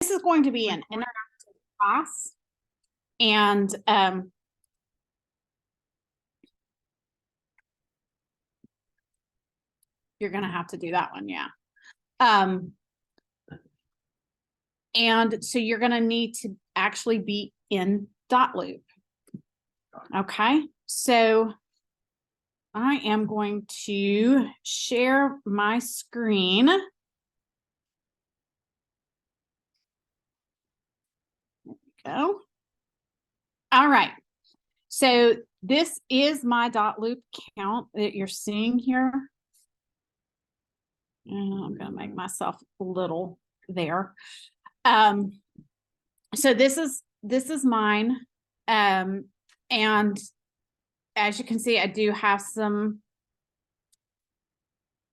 This is going to be an interactive class, and you're going to have to do that one, yeah. And so you're going to need to actually be in DotLoop. Okay, so I am going to share my screen. There we go. All right, so this is my DotLoop account that you're seeing here. And I'm going to make myself a little there. So this is mine. And as you can see, I do have some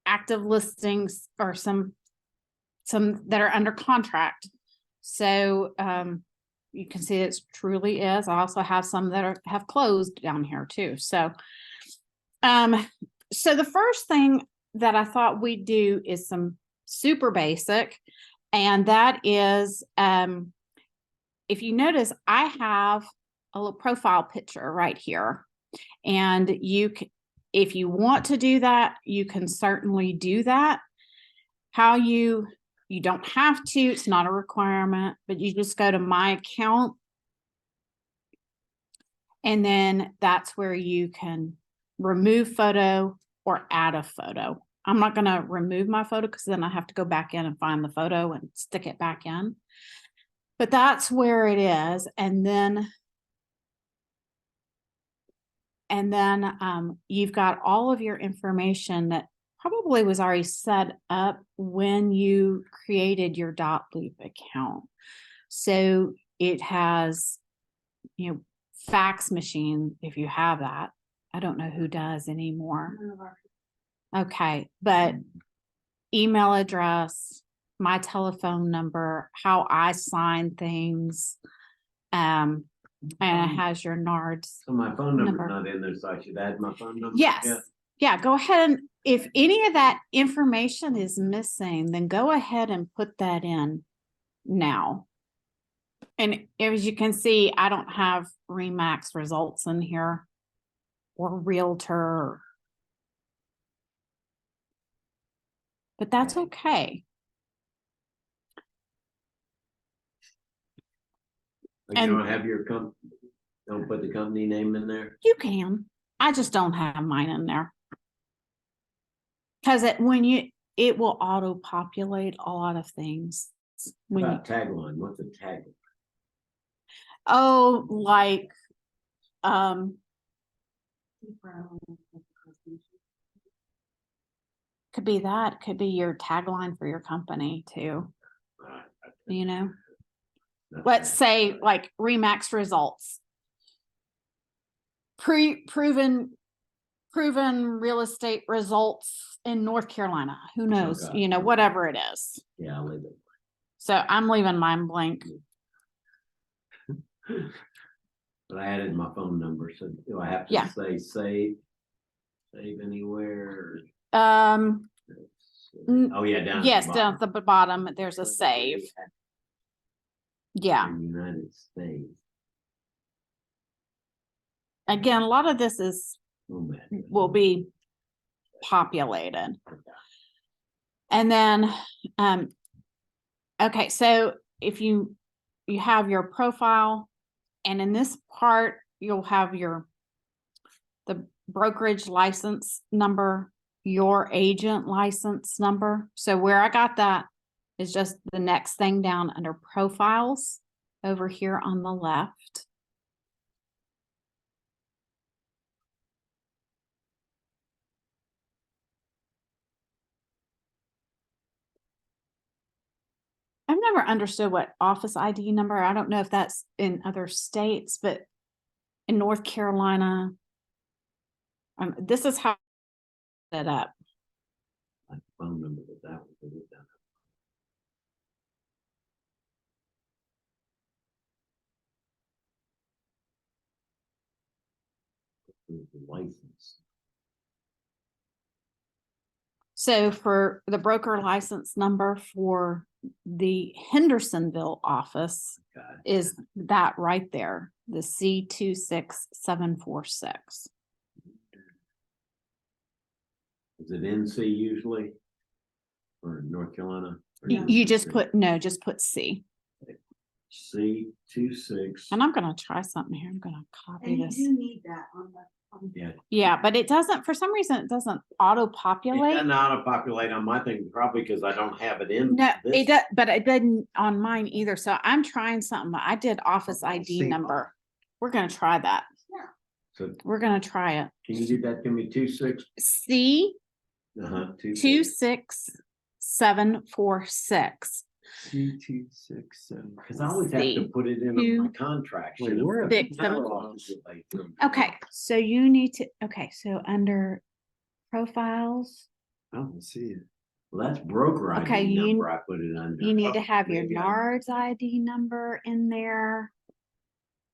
active listings or some that are under contract. So you can see it truly is. I also have some that have closed down here too. So so the first thing that I thought we'd do is some super basic, and that is if you notice, I have a little profile picture right here, and if you want to do that, you can certainly do that. How you don't have to, it's not a requirement, but you just go to my account, and then that's where you can remove photo or add a photo. I'm not going to remove my photo because then I have to go back in and find the photo and stick it back in. But that's where it is. And then you've got all of your information that probably was already set up when you created your DotLoop account. So it has, fax machine, if you have that. I don't know who does anymore. Okay, but email address, my telephone number, how I sign things, and it has your NARD's. So my phone number's not in there, so I should add my phone number? Yes. Yeah, go ahead, and if any of that information is missing, then go ahead and put that in now. And as you can see, I don't have Remax results in here or Realtor, but that's okay. You don't have your company, don't put the company name in there? You can. I just don't have mine in there. Because it will auto-populate a lot of things. What about tagline? What's a tagline? Oh, like could be that, could be your tagline for your company too. Let's say like Remax results. Proven real estate results in North Carolina. Who knows? Okay. Whatever it is. Yeah, I'll leave it. So I'm leaving mine blank. But I added my phone number, so do I have to say save anywhere? Oh yeah, down. Yes, down at the bottom there's a save. Yeah. United States. Again, a lot of this will be populated. And then okay, so if you have your profile, and in this part you'll have the brokerage license number, your agent license number. So where I got that is just the next thing down under profiles over here on the left. I've never understood what office ID number. I don't know if that's in other states, but in North Carolina, this is how I set it up. My phone number is that one. The license. So for the broker license number for the Hendersonville office Got it. is that right there, the C26746. Is it NC usually? Or North Carolina? Or You just Tennessee? just put C. C26. And I'm gonna try something here. I'm gonna copy And you this. do need that on the. Yeah. Yeah, but it doesn't, for some reason, it doesn't auto It populate. doesn't auto-populate on my thing, probably because I don't have it in. No, this. it does, but it didn't on mine either. So I'm trying something. I did office ID see. number. We're gonna try that. So We're gonna try it. can you do that? Give me 26. C 26. 26746. C267. Because I always have to C, put it in two, on my contract. Wait, where- six, seven, Okay, so you need to, okay, so under profiles, I don't see it. Well, that's broker ID Okay, number I put it under. you need Oh, to have your maybe I- NARD's ID number in there.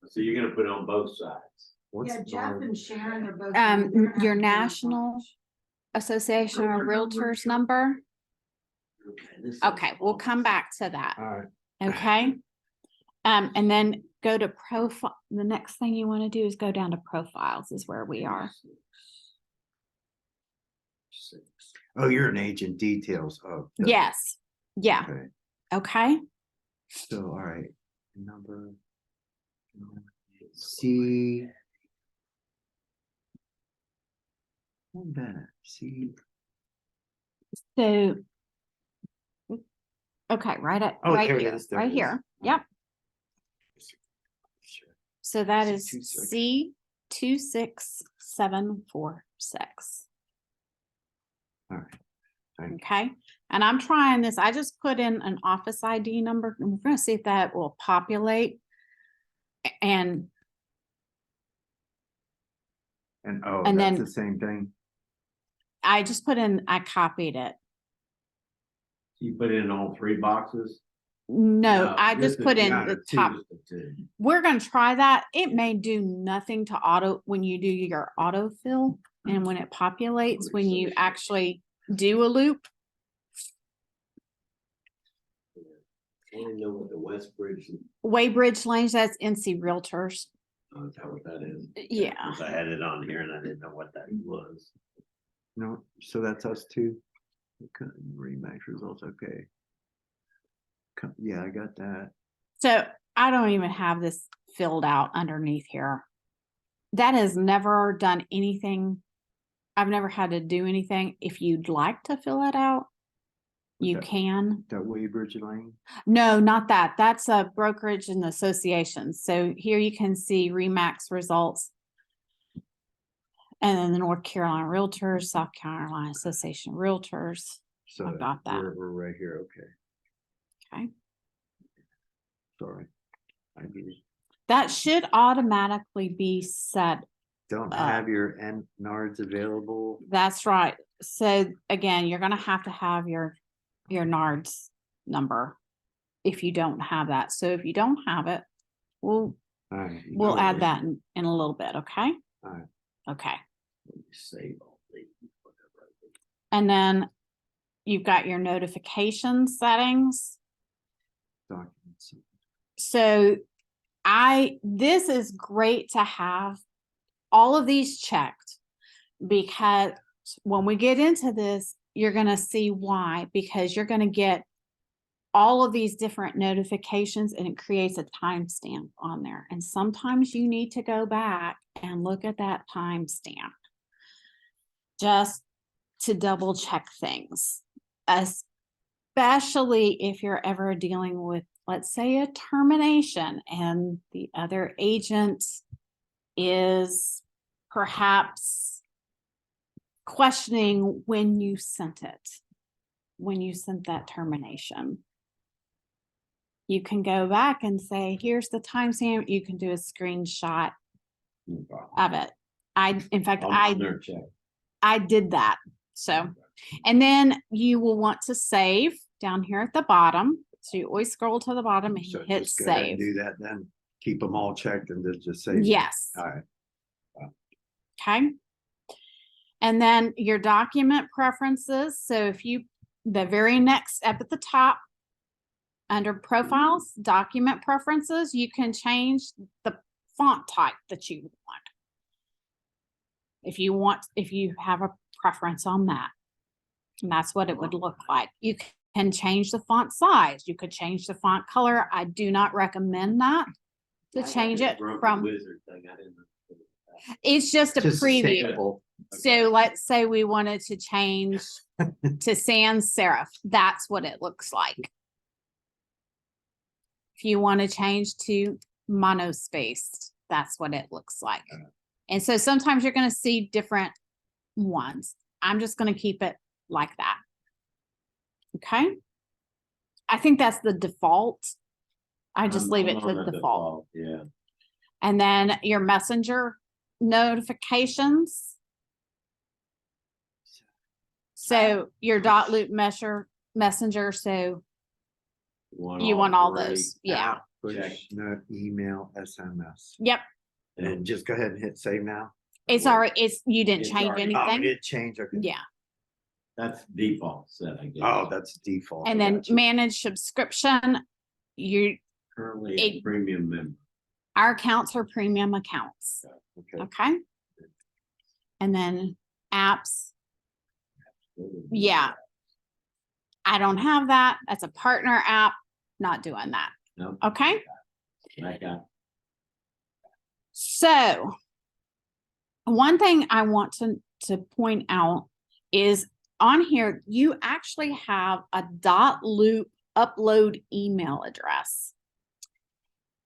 So you're gonna put it on both sides. What's Yeah, Jeff the- and Sharon are both. Your national Association of Realtors number. Okay. Okay, we'll come back to that. All right. Okay. And then go to profile. The next thing you want to do is go down to profiles is where we are. Oh, you're an agent details. Oh. the- Yes. Yeah. Okay. Okay. So, all right, number. C. What that? C. So. Okay, Oh, right there it here, is, there right it is. here. Yep. So that is C26. C26746. All right. Thank you. Okay, and I'm trying this. I just put in an office ID number and we're gonna see if that will populate. And And oh, And that's then- the same thing. I just put in, I copied it. You put it in all three boxes? No, I just put in yeah, the the two. top. Just the two. We're gonna try that. It may do nothing to auto, when you do your autofill and when it populates, when you actually do a loop. I want to know what the West Bridge, Waybridge Lanes, that's NC Realtors. is that what that is? Yeah. 'Cause I had it on here and I didn't know what that was. No, so that's us too. Okay, Remax results, okay. Yeah, I got that. So I don't even have this filled out underneath here. That has never done anything. I've never had to do anything. If you'd like to fill it out, you Okay. can. That Waybridge Lane. No, not that. That's a brokerage and association. So here you can see Remax results. And then the North Carolina Realtors, South Carolina Association of Realtors. So I got that. We're right here, okay. Okay. Sorry. I didn't- That should automatically be set. don't have your NARDs available. That's right. So again, you're gonna have to have your NARD's number if you don't have that. So if you don't have it, we'll All right. we'll Okay. add that in a little bit, okay? All right. Okay. Let me save all these. whatever I do. And then you've got your notification settings. Documents. So this is great to have all of these checked because when we get into this, you're gonna see why, because you're gonna get all of these different notifications and it creates a timestamp on there. And sometimes you need to go back and look at that timestamp just to double check things, especially if you're ever dealing with, let's say, a termination and the other agent is perhaps questioning when you sent it, when you sent that termination. You can go back and say, here's the timestamp. You can do a screenshot No problem. of it. In fact, I'll there check. I did that. So, and then you will want to save down here at the bottom. So you always scroll to the bottom and So hit just go ahead and save. do that then. Keep them all checked and just save. Yes. All right. Okay. And then your document preferences. So if you, the very next step at the top, under profiles, document preferences, you can change the font type that you want. If you have a preference on that. And that's what it would look like. You can change the font size. You could change the font color. I do not recommend that to change it from, Wizard thing, I didn't know. it's just a Just a preview. sample. So let's say we wanted to change to sans serif. That's what it looks like. If you want to change to monospaced, that's what it looks like. And so sometimes you're going to see different ones. I'm just going to keep it like that. Okay. I think that's the default. I just leave it I'm to on the default. Yeah. And then your messenger notifications. So your .loop messenger. So you want all those. Yeah. Push, Check. no, email, SMS. Yep. And just go ahead and hit save now. It's already, you didn't It's change already- Oh, anything. it changed. Okay. Yeah. That's default set, I guess. Oh, that's default. And I then got you. manage subscription. Currently a it- premium member. Our accounts are premium accounts. Okay. Okay. And then apps. Yeah. I don't have that. That's a partner app. Not doing that. No. Okay. Back out. So one thing I want to point out is on here, you actually have a .loop upload email address.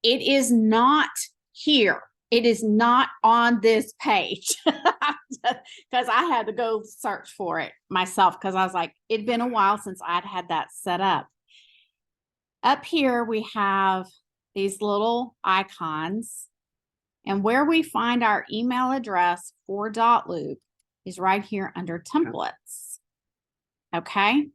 It is not here. It is not on this page because I had to go search for it myself because I was like, it'd been a while since I'd had that set up. Up here, we have these little icons, and where we find our email address for .loop is right here under templates. Okay.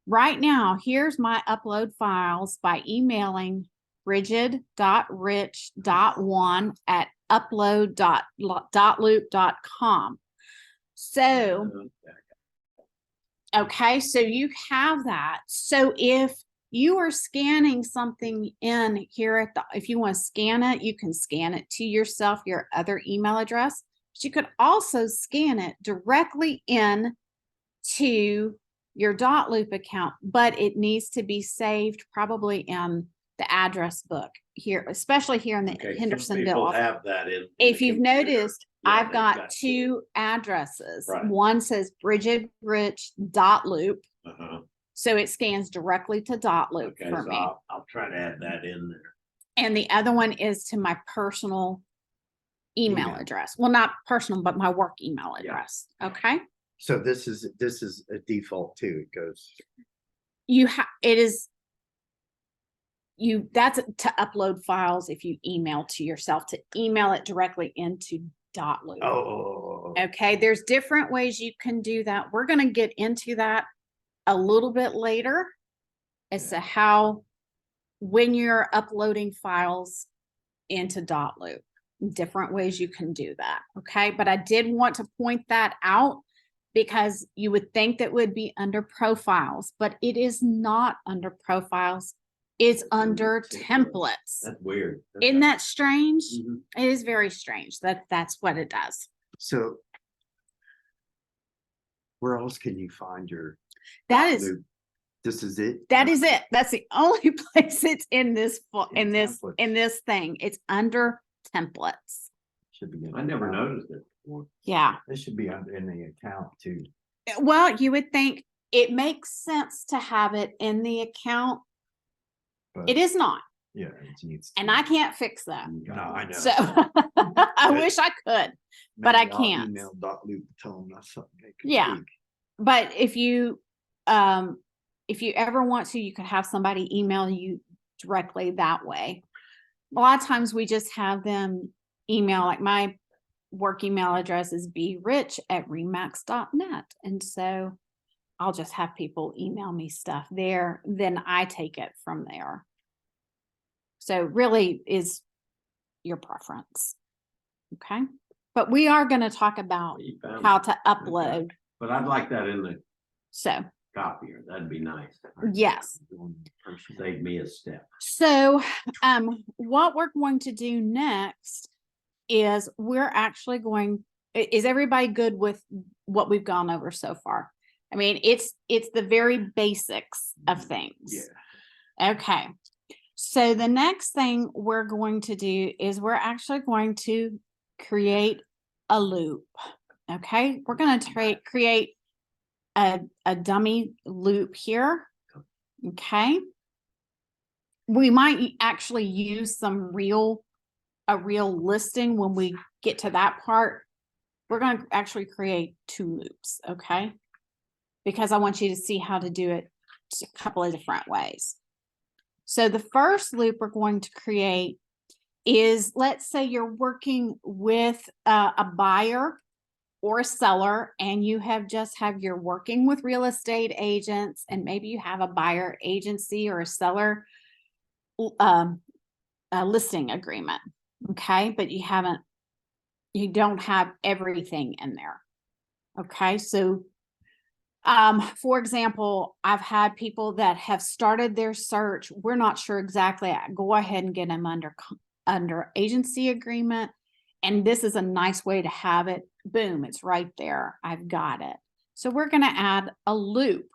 Right now, here's my upload files by emailing brigid.rich.1 at upload.loop.com. So, okay, so you have that. So if you are scanning something in here at the, if you want to scan it, you can scan it to yourself, your other email address, but you could also scan it directly in to your .loop account, but it needs to be saved probably in the address book here, especially here in the Okay, some Hendersonville people office. have that in. If the you've computer. noticed, Yeah, I've they've got two addresses. Right. One says Brigid Rich .loop. Uh-huh. So it scans directly to .loop Okay, for so me. I'll try to add that in there. And the other one is to my personal email address. Well, not personal, but my work email Yeah. address. Okay. So this is a default too. It goes. You have, it is, you, that's to upload files if you email to yourself, to email it directly into .loop. Oh. Okay, there's different ways you can do that. We're going to get into that a little bit later as to how, when you're uploading files into .loop, different ways you can do that. Okay, but I did want to point that out because you would think that would be under profiles, but it is not under profiles. It's under templates. That's weird. Isn't that strange? Mhm. It is very strange. That's what it does. So where else can you find your That is, .loop? This is it. that is it. That's the only place it's in this, In templates. in this thing. It's under templates. Should be. in I never account. noticed it before. Yeah. It should be under in the account too. Well, you would think it makes sense to have it in the account. But It is not, yeah, it needs. and to I be. can't fix that. No, I know. So I wish I could, but I Maybe I'll can't. Email .loop, tell them that's something they can Yeah. tweak. but if you ever want to, you could have somebody email you directly that way. A lot of times we just have them email, like my work email address is brich@remax.net. And so I'll just have people email me stuff there. Then I take it from there. So really is your preference. Okay. but we are gonna talk about You found how it. to upload. But I'd like that in the So, copier. That'd be nice. yes. Save me a step. So, what we're going to do next is we're actually going, is everybody good with what we've gone over so far? I mean, it's the very basics of things. Yeah. Okay. So the next thing we're going to do is we're actually going to create a loop. Okay. We're going to create a dummy loop here. Okay. We might actually use a real listing when we get to that part. We're going to actually create 2 loops. Okay. Because I want you to see how to do it a couple of different ways. So the first loop we're going to create is, let's say you're working with a buyer or a seller, and you're working with real estate agents, and maybe you have a buyer agency or a seller a listing agreement. Okay. But you don't have everything in there. Okay. So for example, I've had people that have started their search. We're not sure exactly. Go ahead and get them under agency agreement. And this is a nice way to have it. Boom, it's right there. I've got it. So we're going to add a loop.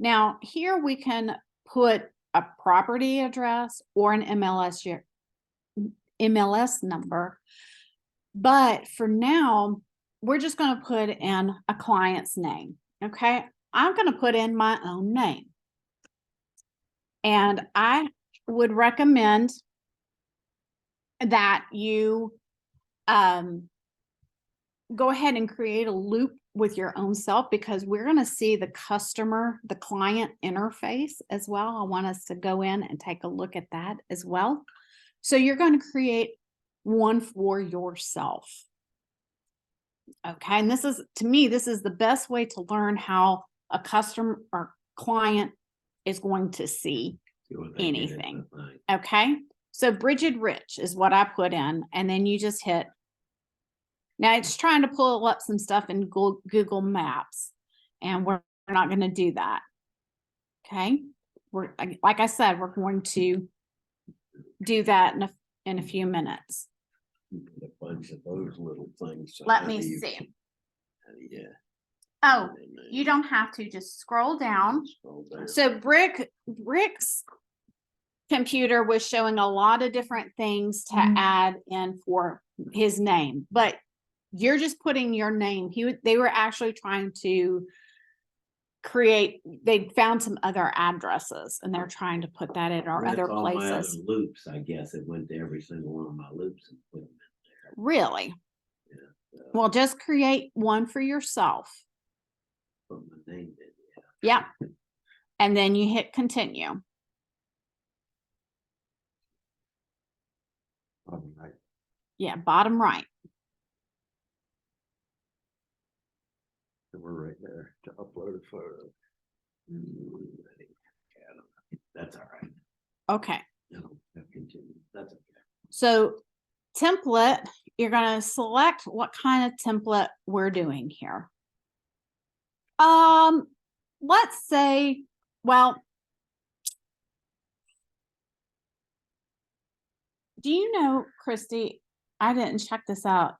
Now here we can put a property address or an MLS number. But for now, we're just going to put in a client's name. Okay, I'm going to put in my own name. And I would recommend that you go ahead and create a loop with your own self, because we're going to see the client interface as well. I want us to go in and take a look at that as well. So you're going to create one for yourself. Okay, and to me, this is the best way to learn how a customer or client is going to see anything. Okay, so Brigid Rich is what I put in, and then you just hit. Now it's trying to pull up some stuff in Google Maps, and we're not going to do that. Okay, like I said, we're going to do that in a few minutes. A bunch of those little things. So Let me see. Yeah. Oh, you don't have to, just scroll down. So Rick's computer was showing a lot of different things to add in for his name, but you're just putting your name. They were actually trying to they found some other addresses, and they're trying to put that in our other all my other places. loops, I guess it went to every single one of my loops and put them in there. Really? Yeah. Well, just create one for yourself. Put my name in. Yeah. And then you hit continue. Bottom right. Yeah, bottom right. So we're right there to upload a photo. That's all right. Okay. No, continue. That's okay. So template, you're going to select what kind of template we're doing here. Let's say, well, do you know, Christy, I didn't check this out.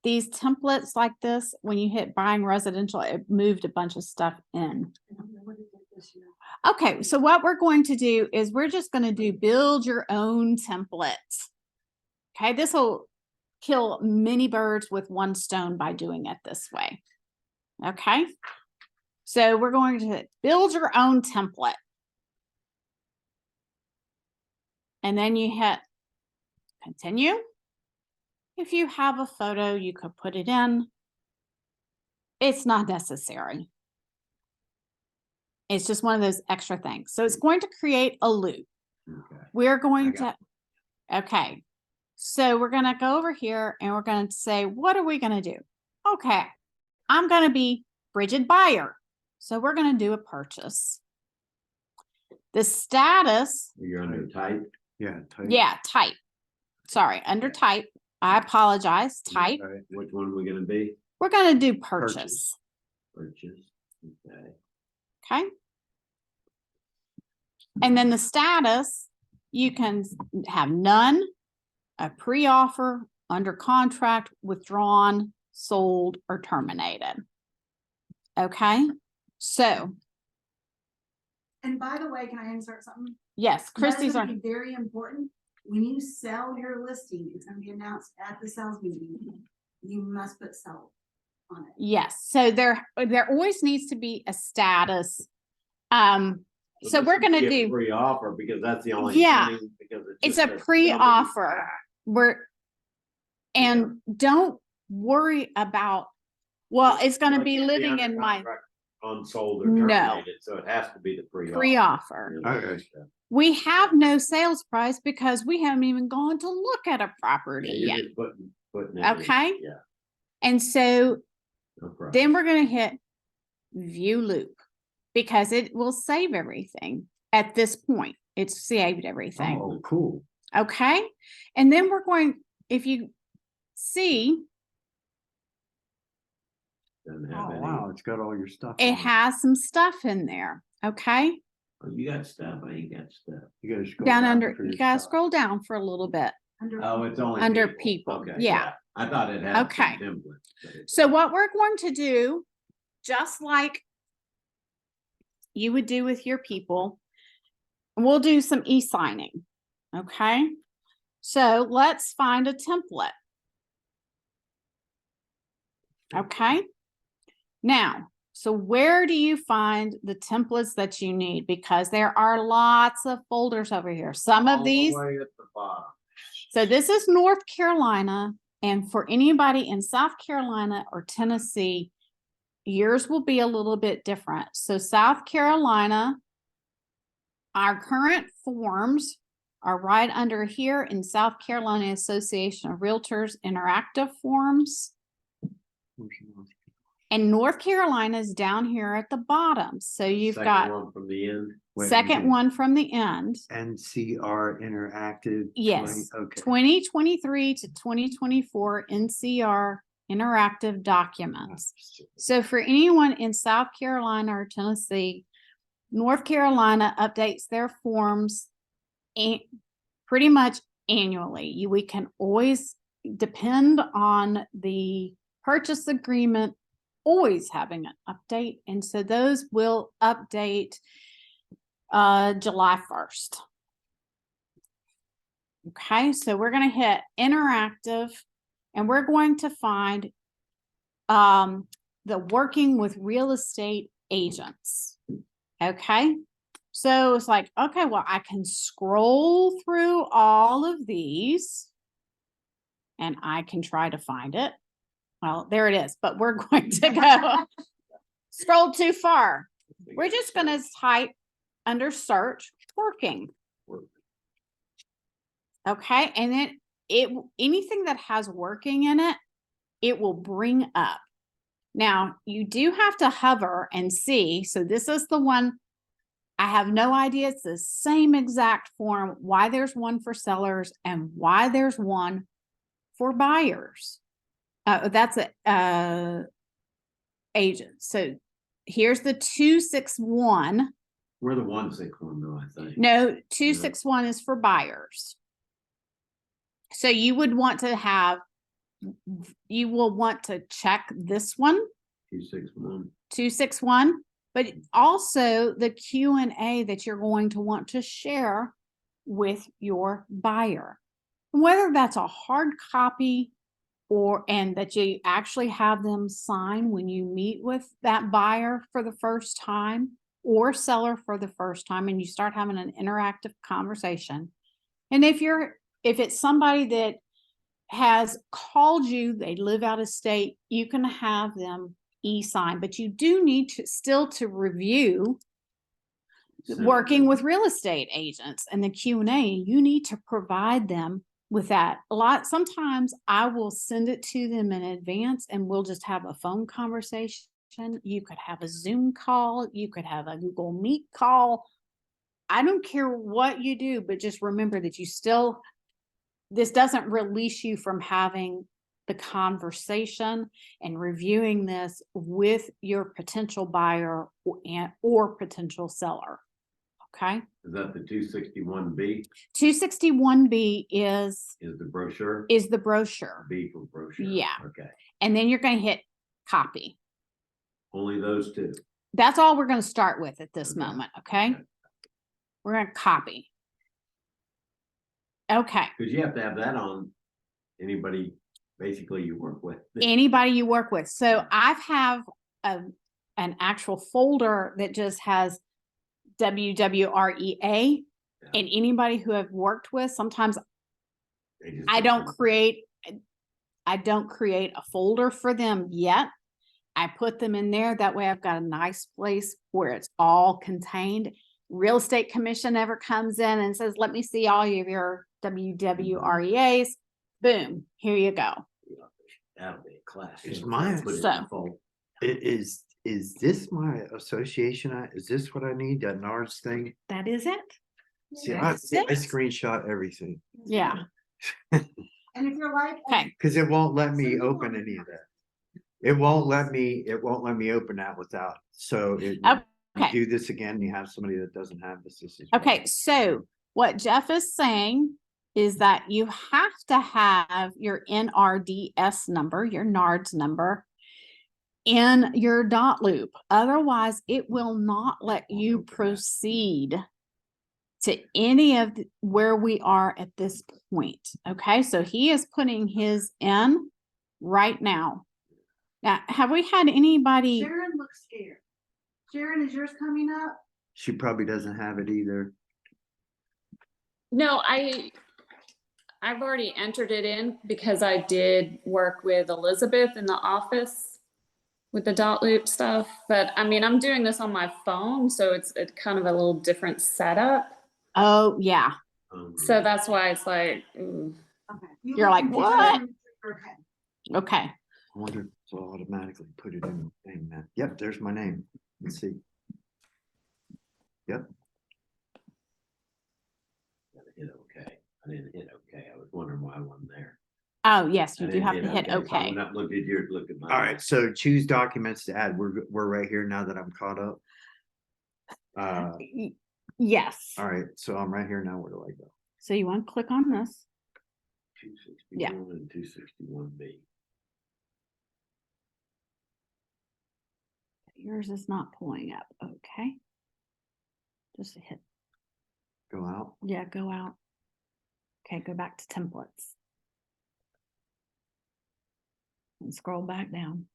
These templates like this, when you hit buying residential, it moved a bunch of stuff in. Okay, so what we're going to do is we're just going to do build your own templates. Okay, this will kill many birds with one stone by doing it this way. Okay, so we're going to build your own template. And then you hit continue. If you have a photo, you could put it in. It's not necessary. It's just one of those extra things. So it's going to create a loop. Okay. We're going to, okay. So we're going to go over here and we're going to say, what are we going to do? Okay. I'm going to be Brigid Buyer. So we're going to do a purchase. The status. You're under type. Yeah. Type. Yeah, type. Sorry, under type. I apologize, type. All right. Which one are we gonna be? We're gonna do purchase, Purchase, okay. okay? And then the status, you can have none, a pre-offer, under contract, withdrawn, sold, or terminated. Okay, so And by the way, can I insert something? yes, That is Christie's gonna are, be very important. When you sell your listing, it's gonna be announced at the sales meeting. You must put sell on it. yes, so there always needs to be a status. So this we're would gonna be a do, Pre-offer, because that's the only Yeah. thing, because it it's just a says pre-offer. WA. And don't worry about, well, it's gonna Well, it be can't living under in my contract, Unsold or No. terminated, so it has to be the pre-offer. pre-offer. Okay. We have no sales price because we haven't even gone to look at a property Yeah, yet. you're just putting it in. Okay. Yeah, And so no problem. then we're gonna hit view loop because it will save everything at this point. It's saved everything. Oh, cool. Okay. And then we're going, if you see, Doesn't have Oh, any. wow, it's got all your stuff. it in has some stuff in there. Okay. Oh, you got stuff, I ain't got stuff. You gotta scroll Down down under, for you your gotta stuff. scroll down for a little bit. Oh, it's only. Under people, Okay, yeah. I thought it had some Okay. templates. but it So doesn't. what we're going to do, just like you would do with your people, we'll do some e-signing. Okay. So let's find a template. Okay. Now, so where do you find the templates that you need? Because there are lots of folders over here. Some All of the these, way at the bottom. so this is North Carolina, and for anybody in South Carolina or Tennessee, yours will be a little bit different. So South Carolina, our current forms are right under here in South Carolina Association of Realtors interactive forms. And North Carolina is down here at the bottom. So you've Second got one from the end. Wait, second okay. one from the end. NCR Interactive. Yes, 20 Okay. 2023 to 2024 NCR interactive documents. So for anyone in South Carolina or Tennessee, North Carolina updates their forms pretty much annually. We can always depend on the purchase agreement always having an update. And so those will update July 1st. Okay, so we're going to hit interactive and we're going to find the working with real estate agents. Okay, so it's like, okay, well, I can scroll through all of these and I can try to find it. Well, there it is, but we're going to go scroll too far. We're just going to type under search working. Okay, and then anything that has working in it, it will bring up. Now you do have to hover and see. So this is the one. I have no idea. It's the same exact form. Why there's one for sellers and why there's one for buyers. That's a agent. So here's the 261. We're the 161 though, I think. No, 261 is for buyers. So you would want to have, you will want to check this one, 261. 261, but also the Q&A that you're going to want to share with your buyer. Whether that's a hard copy and that you actually have them sign when you meet with that buyer for the first time or seller for the first time and you start having an interactive conversation. And if it's somebody that has called you, they live out of state, you can have them e-sign, but you do need to still to review working with real estate agents and the Q&A. You need to provide them with that. Sometimes I will send it to them in advance and we'll just have a phone conversation. You could have a Zoom call. You could have a Google Meet call. I don't care what you do, but just remember that you still this doesn't release you from having the conversation and reviewing this with your potential buyer or potential seller. Okay. Is that the 261B 261B is is the brochure? the brochure. B for brochure. Yeah. Okay. And then you're going to hit copy. Only those two. That's all we're going to start with at this Okay. moment. Okay. We're going to copy. Okay. Because you have to have that on anybody basically you work with. Anybody you work with. So I have an actual folder that just has WWREA, and anybody who I've worked with. Sometimes I don't create a folder for them yet. I put them in there. That way I've got a nice place where it's all contained. Real Estate Commission ever comes in and says, let me see all of your WWREAs. Boom, here you go. That'll be a class. It's mine. Put it in So- the folder. Is this my association? Is this what I need? That NARS thing? That is it. See, Yeah. I screenshot everything Yeah. And if you're like. Okay. because it won't let me So you open want- any of that. It won't let me open that without. So it, Okay. you do this again, you have somebody that doesn't have this. This is Okay, so what Jeff is saying is that you have to have your NRDS number, your NARDS number, in your DotLoop. Otherwise, it will not let you proceed to any of where we are at this point. Okay, so he is putting his in right now. Now, have we had anybody? Sharon looks scared. Sharon, is yours coming up? She probably doesn't have it either. No, I've already entered it in because I did work with Elizabeth in the office with the DotLoop stuff. But I mean, I'm doing this on my phone, so it's kind of a little different setup. Oh, yeah. So that's why it's like, Okay. You're like, look what? at your- Okay. Okay. I wonder if it'll automatically put it in the thing now. Yep, there's my name. Let's see. Yep. Hit okay. I didn't hit okay. I was wondering why I wasn't there. Oh, yes, I you do didn't have to hit So I okay. went up, looked at yours, looked at mine. All right, so choose documents to add. We're right here now that I'm caught up. Yes. All right, so I'm right here now. Where do I go? So you want to click on this. 261 and 261B. Yours is not pulling up. Okay. Just hit, Go out. yeah, go out. Okay, go back to templates. And scroll back down.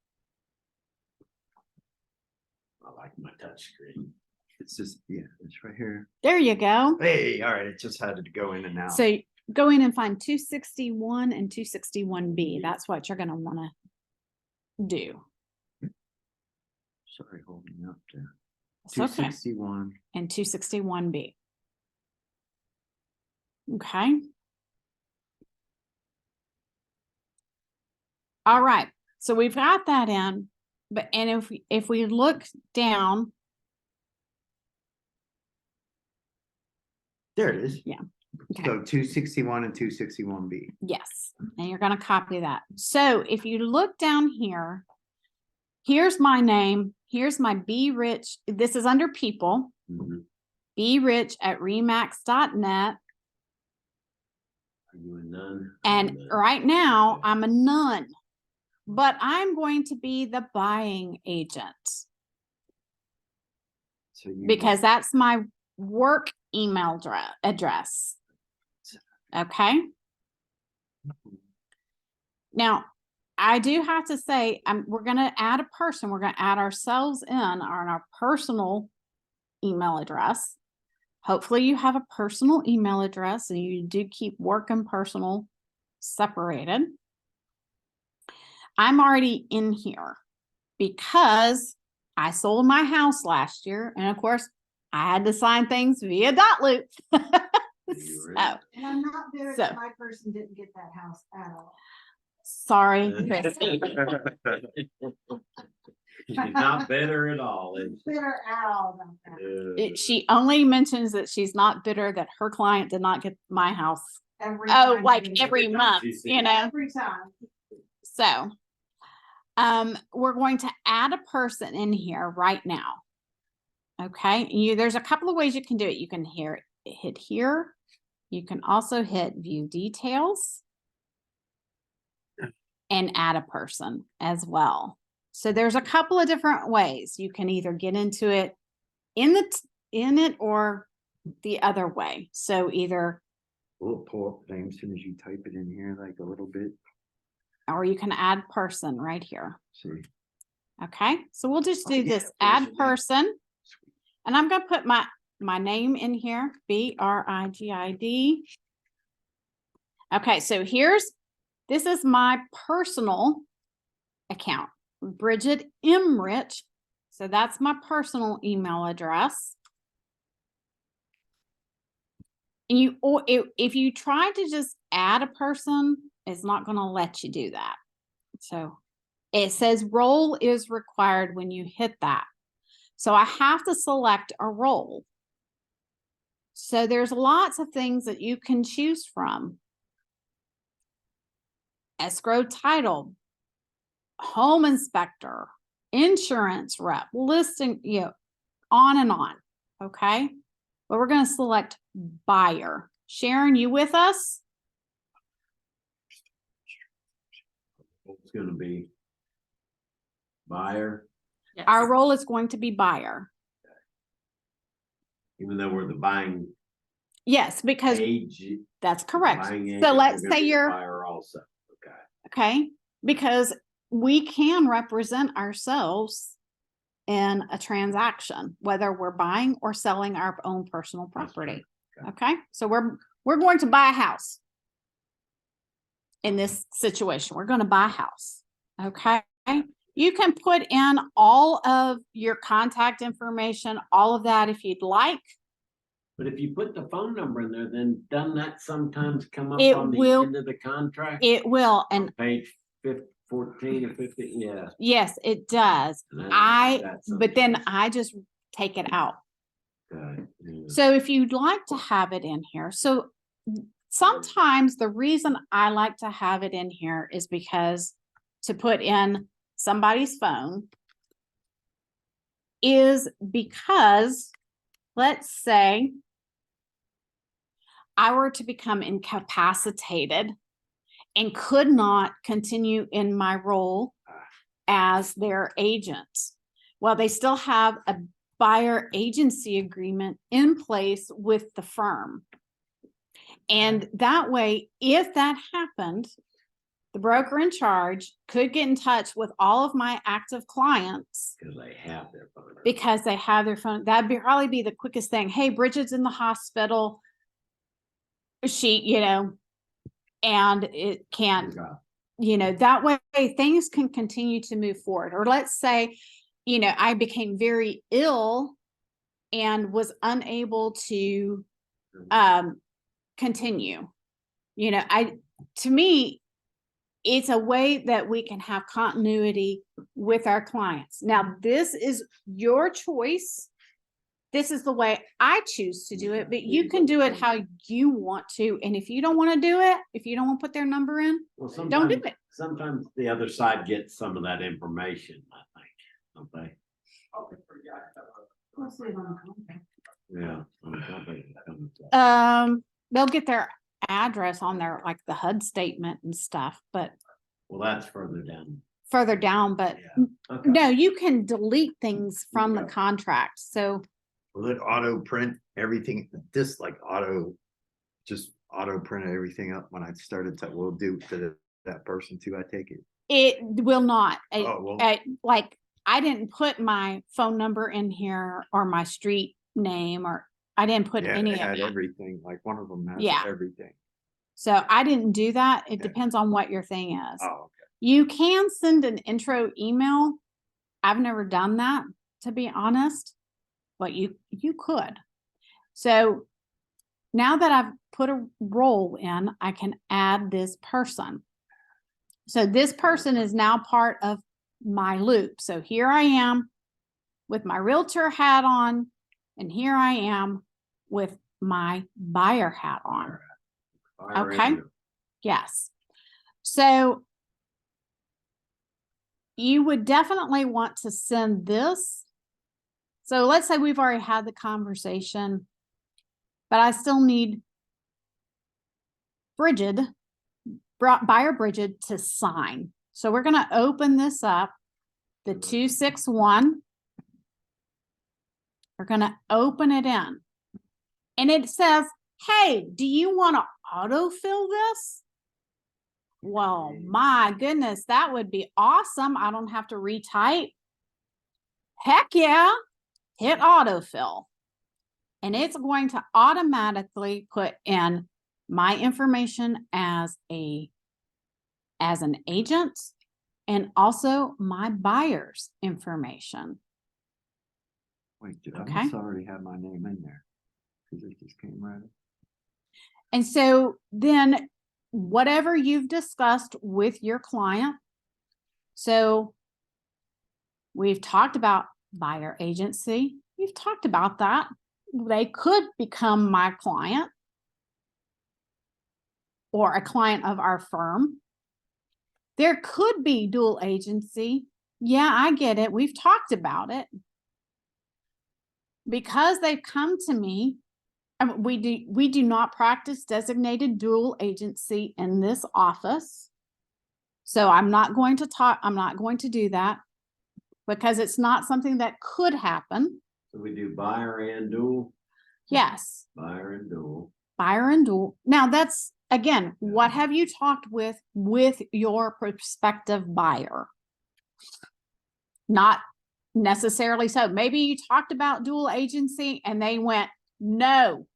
I like my touch screen. It's just, yeah, it's right here. There you go. Hey, all right, it just had to go in and out. So go in and find 261 and 261B. That's what you're going to want to do. Sorry, holding up there. It's okay. 261. And 261B. Okay. All right. So we've got that in, but and if we look down, There it is. Yeah. Okay. So 261 and 261B. yes, and you're going to copy that. So if you look down here, here's my name. Here's my B Rich. This is under people. Mhm. brich@remax.net. Are you a nun? And I'm a nun. right now Okay. I'm a nun, but I'm going to be the buying agent So you because that's my work email address. Okay. Now, I do have to say, we're going to add a person. We're going to add ourselves in on our personal email address. Hopefully you have a personal email address and you do keep work and personal separated. I'm already in here because I sold my house last year. And of course, I had to sign things via DotLoop. You were in. So, And I'm not bitter So- that my person didn't get that house at all. sorry, Chris. She's not better at all. is she? Bitter at all about that. She only mentions that she's not bitter that her client did not get my house every Oh, time like you- every month, you know? Every time. So, we're going to add a person in here right now. Okay, there's a couple of ways you can do it. You can hit here. You can also hit view details and add a person as well. So there's a couple of different ways. You can either get into it in it or the other way. So either, Will it pull up things as soon as you type it in here, like a little bit? or you can add person right here. See, Okay, so we'll just Oh, do yeah, this, add person. person. And I'm gonna put my name in here, Brigid. Okay, so this is my personal account, Brigid Rich. So that's my personal email address. And if you try to just add a person, it's not gonna let you do that. So it says role is required when you hit that. So I have to select a role. So there's lots of things that you can choose from. Escrow title, home inspector, insurance rep, listing, on and on. Okay. But we're going to select buyer. Sharon, you with us? It's gonna be buyer, Yes. Our role is going to be buyer. even though we're the buying Yes, because age. that's correct. buying agent, So we're let's gonna say be the you're, buyer also, okay. okay, because we can represent ourselves in a transaction, whether we're buying or selling our own personal That's property. right. Okay, so we're going to buy a house. In this situation, we're going to buy a house. Okay, you can put in all of your contact information, all of that if you'd like. But if you put the phone number in there, then doesn't that sometimes come up It on the will- end of the contract? It will, and Page 14 or 15, yeah. yes, it does. And I don't like that But then sometimes. I just take it out. Okay, yeah. So if you'd like to have it in here, so sometimes the reason I like to have it in here is because to put in somebody's phone is because, let's say I were to become incapacitated and could not continue in my role as their agent. Well, they still have a buyer agency agreement in place with the firm. And that way, if that happened, the broker in charge could get in touch with all of my active clients Cause they have their phone. number. because they have their phone. That'd probably be the quickest thing. Hey, Bridget's in the hospital. She, and it can't, Okay. that way things can continue to move forward. Or let's say, I became very ill and was unable to continue. To me, it's a way that we can have continuity with our clients. Now, this is your choice. This is the way I choose to do it, but you can do it how you want to. And if you don't want to do it, if you don't want to put their number in, Well, don't do sometimes, it. sometimes the other side gets some of that information, I think, don't they? Let's leave it on the contract. Yeah. Well, They'll get their address on their, like the HUD statement and stuff, but that's further down. further down, but Yeah. Okay. no, you can delete things from the Okay. contract. So will it auto print everything, just like just auto print everything up when I started to, will do to that person too, I take it? it will not. Oh, well. Like I didn't put my phone number in here or my street name, or I didn't put Yeah, any it of had that. everything, like one of them has Yeah. everything. So I didn't do that. It Yeah. depends on what your thing is. Oh, okay. You can send an intro email. I've never done that, to be honest, but you could. So now that I've put a role in, I can add this person. So this person is now part of my loop. So here I am with my realtor hat on, and here I am with my buyer hat on. Buyer Okay. and- Yes. So you would definitely want to send this. So let's say we've already had the conversation, but I still need Brigid, buyer Brigid to sign. So we're going to open this up, the 261. We're going to open it in. And it says, hey, do you want to autofill this? Well, my goodness, that would be awesome. I don't have to retype. Heck yeah. Hit autofill. And it's going to automatically put in my information as an agent and also my buyer's information. Wait, did Okay. I must already have my name in there? Cause it just came right up. And so then whatever you've discussed with your client. So we've talked about buyer agency. We've talked about that. They could become my client or a client of our firm. There could be dual agency. Yeah, I get it. We've talked about it. Because they've come to me, we do not practice designated dual agency in this office. So I'm not going to do that because it's not something that could happen. So we do buyer and dual, Yes, buyer and dual. buyer and dual. Now that's, again, what have you talked with your prospective buyer? Not necessarily so. Maybe you talked about dual agency and they went, no,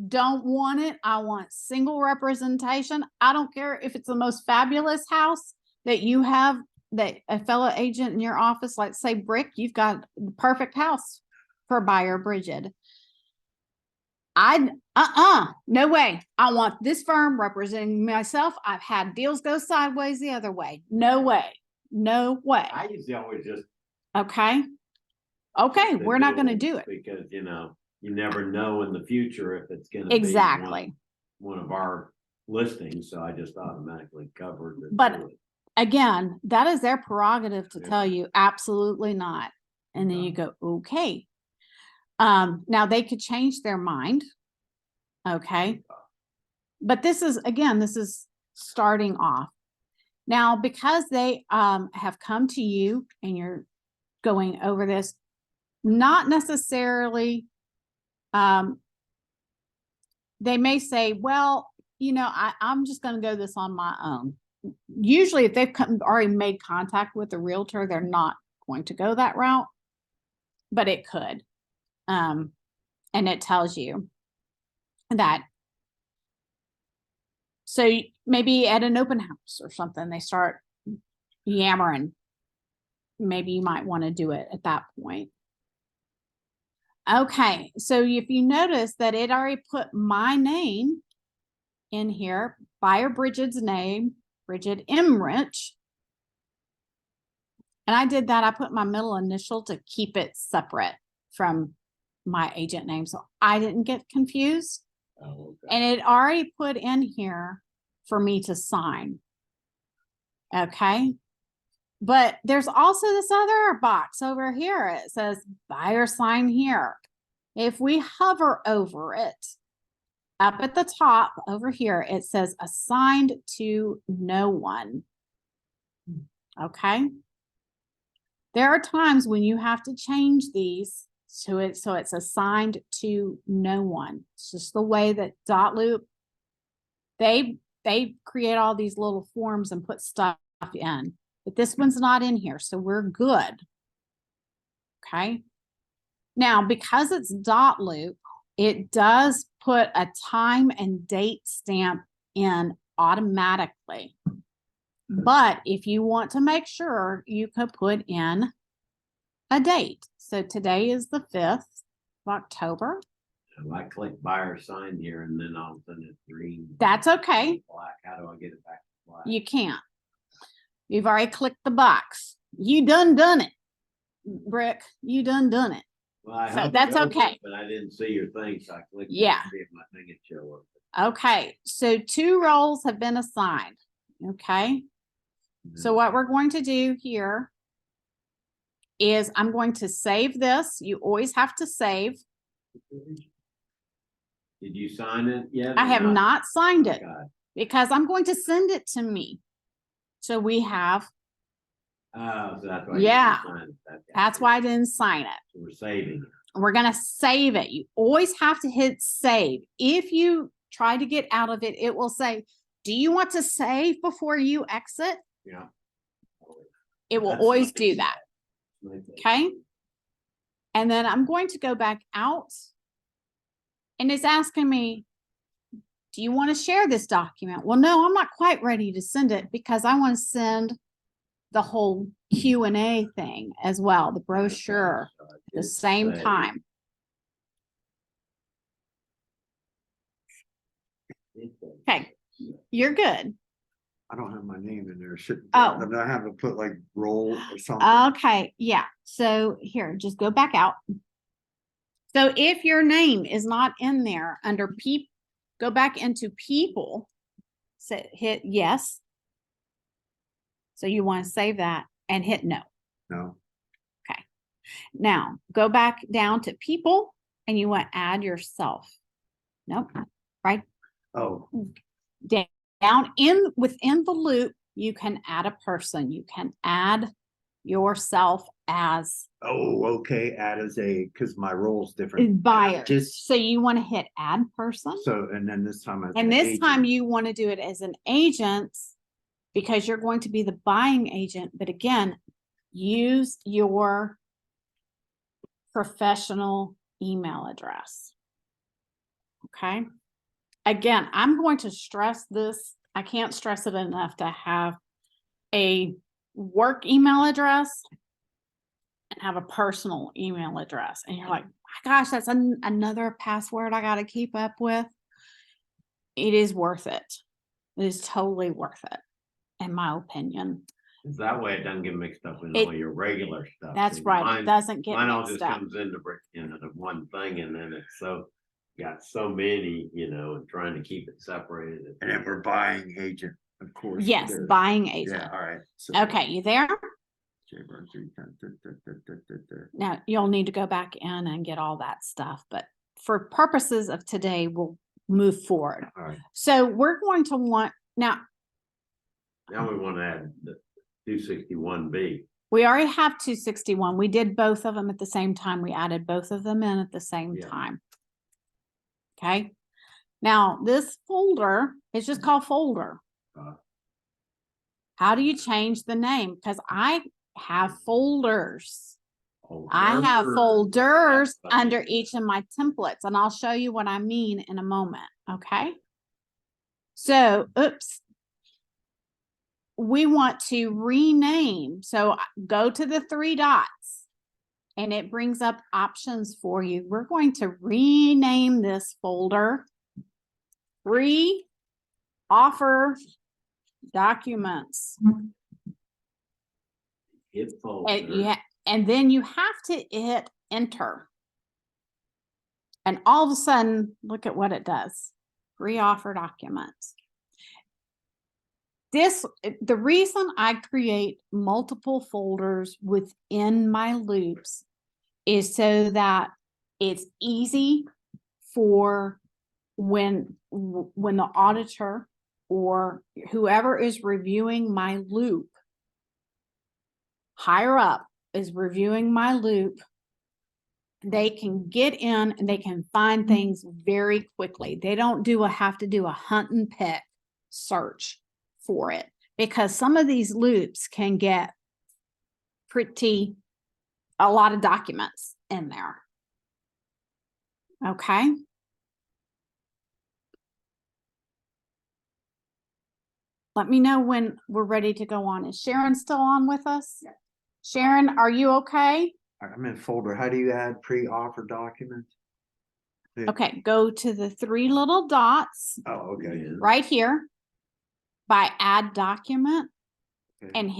don't want it. I want single representation. I don't care if it's the most fabulous house that you have, that a fellow agent in your office, like say Brick, you've got the perfect house for buyer Brigid. No way. I want this firm representing myself. I've had deals go sideways the other way. No way. No way. I usually always just. Okay. Okay, we're not going to do it. Because, you never know in the future if it's going to be. Exactly. One of our listings, so I just automatically covered it. But again, that is their prerogative to Yeah. tell you absolutely not. And then you go, okay. Now they could change their mind. Okay. But this is starting off. Now, because they have come to you and you're going over this, not necessarily, they may say, well, I'm just going to go this on my own. Usually if they've already made contact with the realtor, they're not going to go that route, but it could. And it tells you that. So maybe at an open house or something, they start yammering. Maybe you might want to do it at that point. Okay, so if you notice that it already put my name in here, buyer Brigid's name, Brigid M. Rich. And I did that. I put my middle initial to keep it separate from my agent name, so I didn't get confused. Oh, okay. And it already put in here for me to sign. Okay. But there's also this other box over here. It says buyer sign here. If we hover over it, up at the top over here, it says assigned to no one. Okay. There are times when you have to change these to it so it's assigned to no one. It's just the way that DotLoop, they create all these little forms and put stuff in. But this one's not in here, so we're good. Okay. Now, because it's DotLoop, it does put a time and date stamp in automatically. But if you want to make sure, you could put in a date. So today is the 5th of October. So I click buyer sign here and then all of a sudden it's green. That's okay. Black. How do I get it back to black? You can't. You've already clicked the box. You done it, Brick. You done it. Well, I So hovered that's over okay. it, but I didn't see your thing, so I clicked. Yeah. To see if my thing would show up. Okay, so 2 roles have been assigned. Okay, so what we're going to do here is I'm going to save this. You always have to save. Did you sign it yet? I or have not signed it God. because I'm going to send it to me. So we have, Oh, so that's why. Yeah. You didn't sign it. Okay. that's why I didn't sign it. So we're saving it. We're going to save it. You always have to hit save. If you try to get out of it, it will say, do you want to save before you exit? Yeah. It will That's always nice. do that. Okay. And then I'm going to go back out and it's asking me, do you want to share this document? Well, no, I'm not quite ready to send it because I want to send the whole Q&A thing as well, the brochure at the same time. Okay, you're good. I don't have my name in there. Should, Oh. I'm not having to put like roll or something. Okay, yeah. So here, just go back out. So if your name is not in there under people, go back into people, hit yes. So you want to save that and hit no. No. Now go back down to people and you want to add yourself. Nope. Right Oh, down in within the loop, you can add a person. You can add yourself as oh, okay. Add as a, because my role's different. buyer. Just So you want to hit add person. so, and then this time, as And an this time agent. you want to do it as an agent because you're going to be the buying agent. But again, use your professional email address. Okay. Again, I'm going to stress this. I can't stress it enough to have a work email address and have a personal email address. And you're like, my gosh, that's another password I got to keep up with. It is worth it. It is totally worth it, in my opinion. Is that way it doesn't get mixed up with It- all your regular stuff. That's See, right. It mine- doesn't get Mine all mixed just up. comes into the one thing and then it's so, got so many, and trying to keep it separated. And then we're buying agent, of course. Yes, there. buying agent. Yeah, all right. So, Okay, you there? J-Bar 310, Now you'll need to go back in and get all that stuff, but for purposes of today, we'll move forward. All right. So we're going to want, now Now we want to add the 261B. we already have 261. We did both of them at the same time. We added both of them in at the same Yeah. time. Okay. Now this folder is just called folder. How do you change the name? Because I have folders. I have folders under each of my templates, and I'll show you what I mean in a moment. Okay. So, oops. We want to rename. So go to the 3 dots and it brings up options for you. We're going to rename this folder free offer documents. Hit folder. And then you have to hit enter. And all of a sudden, look at what it does. Free offer documents. The reason I create multiple folders within my loops is so that it's easy for when the auditor or whoever is reviewing my loop, higher up is reviewing my loop, they can get in and they can find things very quickly. They don't have to do a hunt and pick search for it, because some of these loops can get a lot of documents in there. Okay. Let me know when we're ready to go on. Is Sharon still on with us? Yeah. Sharon, are you okay? I'm in folder. How do you add pre-offer documents? Okay, go to the 3 little dots Oh, okay. right here by add document Okay. and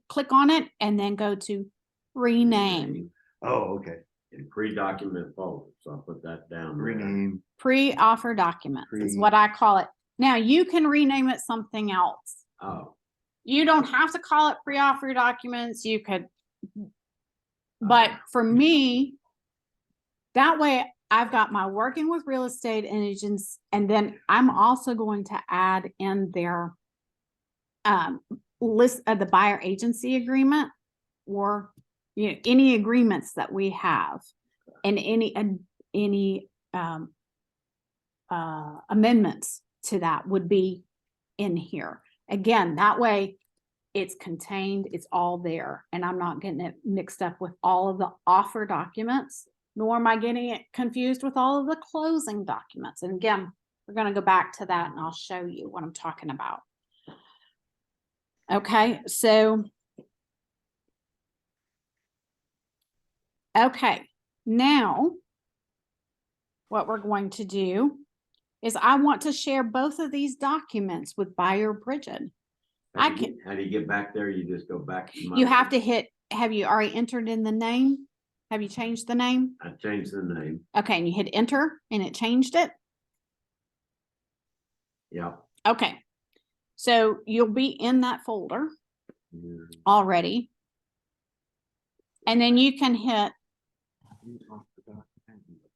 click on it and then go to rename. Oh, okay. In pre-document folder, so I'll put that down. there. Rename. Pre-offer documents is Pre- what I call it. Now, you can rename it something else. Oh, You don't have to call it pre-offer documents, you could. But for me, that way I've got my working with real estate agents, and then I'm also going to add in their list of the buyer agency agreement, or any agreements that we have, and any amendments to that would be in here. Again, that way it's contained, it's all there, and I'm not getting it mixed up with all of the offer documents, nor am I getting it confused with all of the closing documents. And again, we're going to go back to that and I'll show you what I'm talking about. Okay, so okay, now what we're going to do is I want to share both of these documents with buyer Brigid. how do you get back there? You just go back. To You have to hit, have you already entered in the name? Have you changed the name? I changed the name. Okay, and you hit enter and it changed it? Yeah. Okay. So you'll be in that folder Yeah. already. And then you can hit,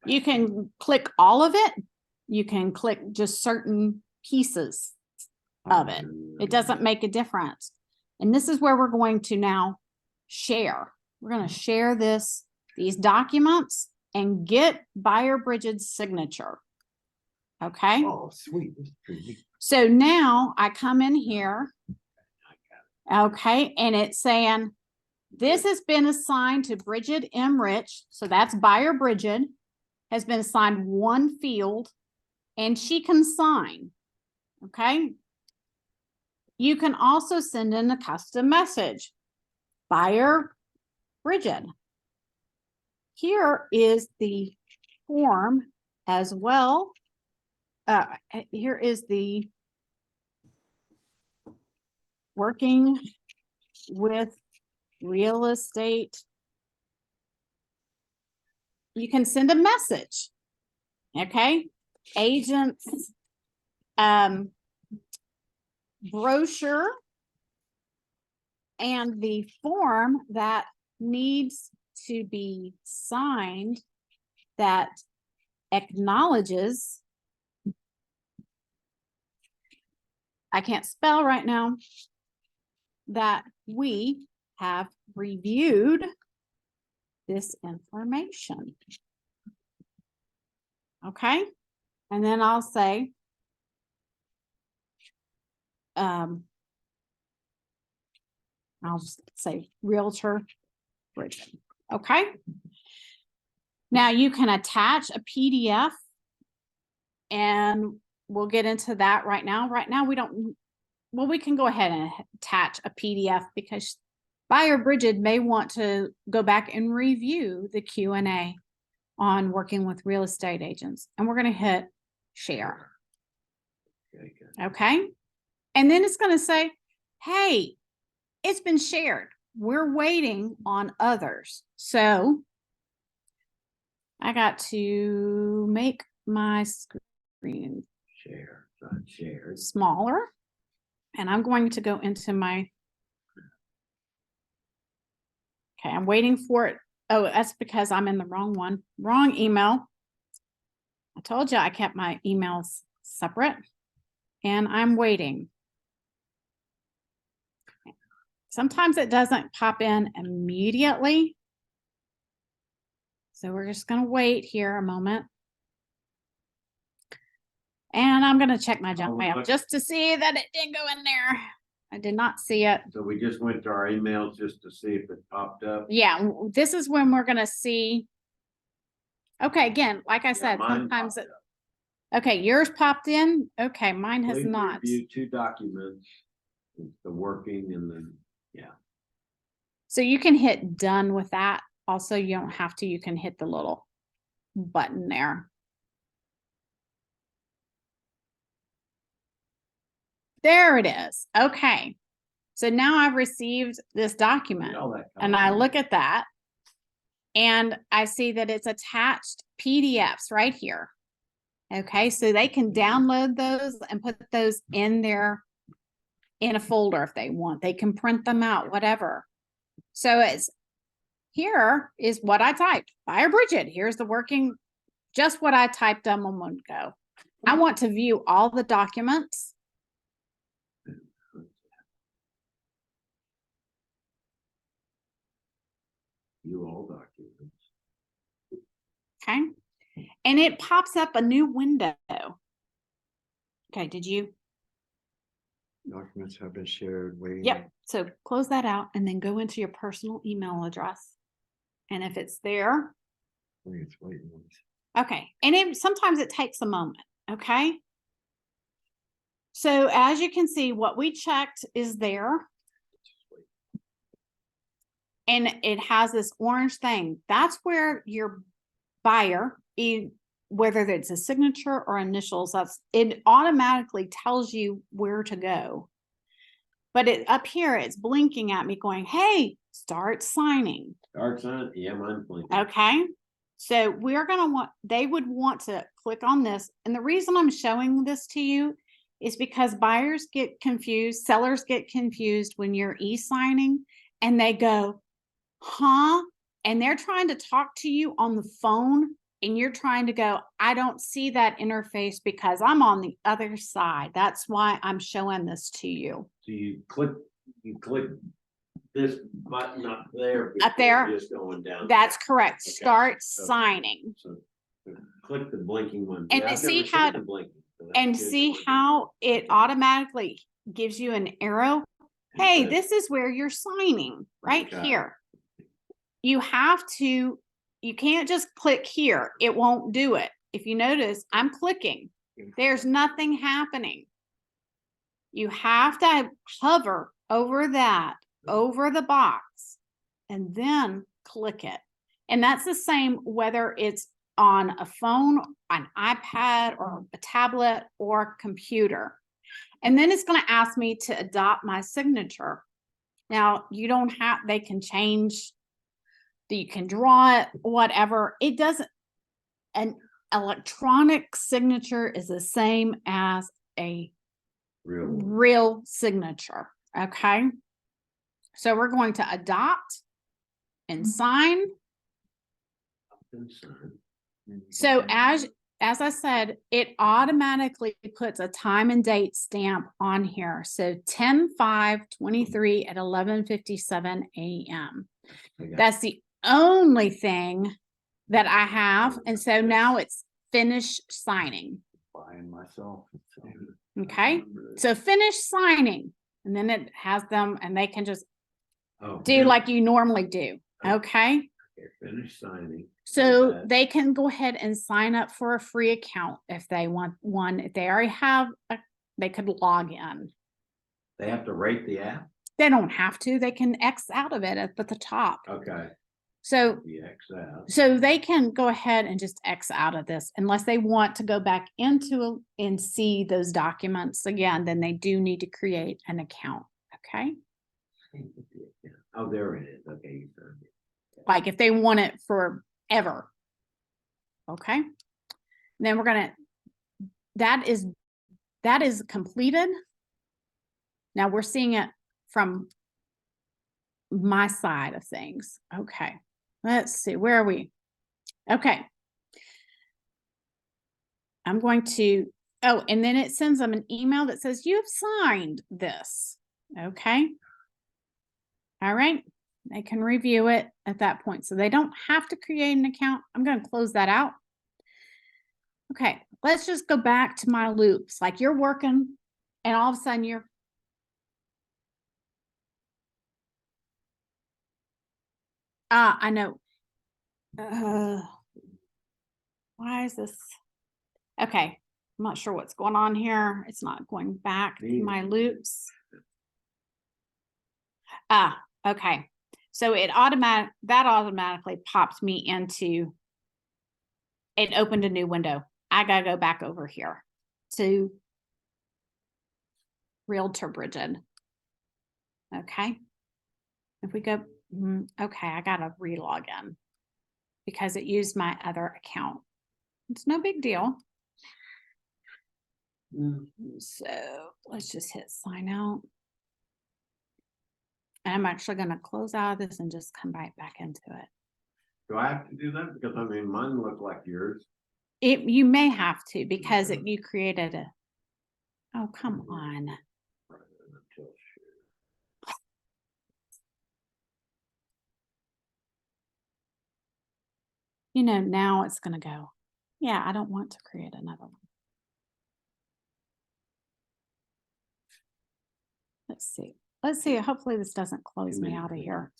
you can click all of it. You can click just certain pieces of it. It doesn't make a difference. And this is where we're going to now share. We're going to share these documents and get buyer Brigid's signature. Okay. Oh, sweet. This is pretty neat. So now I come in here. Okay. And it's saying this has been assigned to Brigid M. Rich. So that's buyer Brigid has been assigned one field and she can sign. Okay. You can also send in a custom message. Buyer Brigid. Here is the form as well. Here is the working with real estate. You can send a message. Okay. Agents, brochure, and the form that needs to be signed that acknowledges, I can't spell right now, that we have reviewed this information. Okay. And then I'll say, I'll just say Realtor Brigid. Okay. Now you can attach a PDF and we'll get into that right now. Right now we don't, well, we can go ahead and attach a PDF because buyer Brigid may want to go back and review the Q&A on working with real estate agents. And we're going to hit share. Okay, good. Okay. And then it's going to say, hey, it's been shared. We're waiting on others. So I got to make my screen Share, not shared. smaller. And I'm going to go into my, okay, I'm waiting for it. Oh, that's because I'm in the wrong one, wrong email. I told you I kept my emails separate and I'm waiting. Sometimes it doesn't pop in immediately. So we're just going to wait here a moment. And I'm going to check my junk mail just to see that it didn't go in there. I did not see it. So we just went to our emails just to see if it popped up. Yeah, this is when we're going to see. Okay, again, like I Yeah, said, mine sometimes popped it, up. okay, yours popped in. Okay, mine has Please not. review 2 documents. The working and then, yeah. So you can hit done with that. Also, you don't have to, you can hit the little button there. There it is. Okay. So now I've received this document All that and I copy. look at that And I see that it's attached PDFs right here. Okay, so they can download those and put those in a folder if they want. They can print them out, whatever. So here is what I typed. Buyer Brigid. Here's the working, just what I typed a moment ago. I want to view all the documents. You all documents. Okay. And it pops up a new window. Okay, did you? Documents have been shared, waiting. Yep. So close that out and then go into your personal email address. And if it's there, I think it's waiting. okay. And sometimes it takes a moment. Okay. So as you can see, what we checked is there. And it has this orange thing. That's where your buyer, whether it's a signature or initials, it automatically tells you where to go. But up here, it's blinking at me going, hey, start signing. Start sign, yeah, mine's blinking. Okay. So they would want to click on this. And the reason I'm showing this to you is because buyers get confused, sellers get confused when you're e-signing and they go, huh? And they're trying to talk to you on the phone and you're trying to go, I don't see that interface because I'm on the other side. That's why I'm showing this to you. So you click this button up there. Up there? Just going down. That's correct. Okay. Start So- signing. So click the blinking one. And Yeah, I've see never how- seen the blinking, so that's And good. see how it automatically gives you an arrow. Hey, Okay. this is where you're signing right Okay. here. You can't just click here. It won't do it. If you notice, I'm clicking. There's nothing happening. You have to hover over that, over the box, and then click it. And that's the same whether it's on a phone, an iPad, or a tablet, or computer. And then it's going to ask me to adopt my signature. Now, they can change, you can draw it, whatever. It doesn't, an electronic signature is the same as a real signature. Okay. So we're going to adopt and sign. So as I said, it automatically puts a time and date stamp on here. So 10/5/23 at 11:57 a.m. That's the only thing that I have. And so now it's finish signing. Buying myself. So. Okay. So finish signing. And then it has them and they can just Oh, do yeah. like you normally do. Okay. Okay, finish signing. So That. they can go ahead and sign up for a free account if they want one. If they already have, they could log in. They have to rate the app? They don't have to. They can X out of it at the top. Okay. So The X out. So they can go ahead and just X out of this unless they want to go back into and see those documents again, then they do need to create an account. Okay. Oh, there it is. Okay. You found it. Like if they want it forever. Okay. And then we're going to, that is completed. Now we're seeing it from my side of things. Okay. Let's see, where are we? Okay. I'm going to, and then it sends them an email that says you've signed this. Okay. All right. They can review it at that point. So they don't have to create an account. I'm going to close that out. Okay. Let's just go back to my loops. Like you're working and all of a sudden you're, I know. Why is this? Okay. I'm not sure what's going on here. It's not going back to my loops. Okay. So that automatically pops me into, it opened a new window. I gotta go back over here to Realtor Brigid. Okay. If we go, okay, I gotta relog in. because it used my other account. It's no big deal. So let's just hit sign out. And I'm actually going to close out of this and just come right back into it. Do I have to do that? Because I mean, mine look like yours. You may have to because you created a. Oh, come on. You know, now it's going to go. Yeah, I don't want to create another one. Let's see. Let's see. Hopefully this doesn't close me out of here.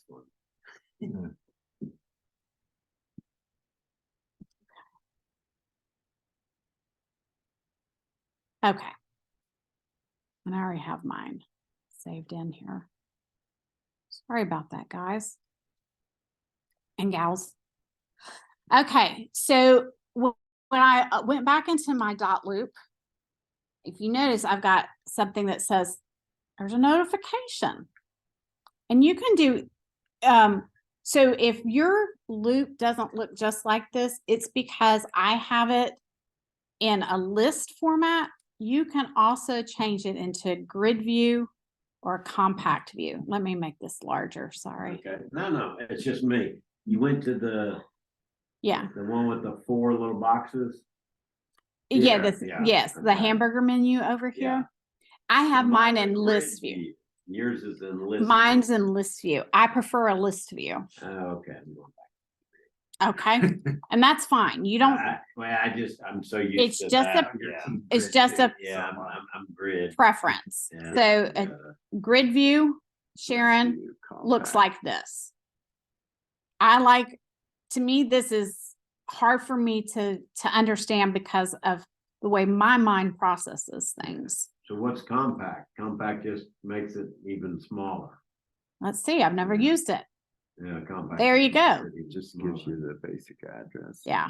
Okay. And I already have mine saved in here. Sorry about that, guys and gals. Okay, so when I went back into my DotLoop, if you notice, I've got something that says there's a notification. And you can do, so if your loop doesn't look just like this, it's because I have it in a list format. You can also change it into grid view or compact view. Let me make this larger, sorry. Okay, no, it's just me. You went to the one with the 4 little boxes. Yeah, Yeah, yes, the okay. hamburger menu over here. Yeah. I have mine in Grid list view. Yours is in list. Mine's in list view. I prefer a list view. Oh, okay. Okay. And that's fine. You don't, I'm so used It's to just a- that. Yeah. it's just a Yeah, I'm grid. preference. Yeah. So a grid view, Sharon, looks like this. To me, this is hard for me to understand because of the way my mind processes things. So what's compact? Compact just makes it even smaller. Let's see. I've never used it. Yeah, compact. There you go. It just gives you the basic address. Yeah.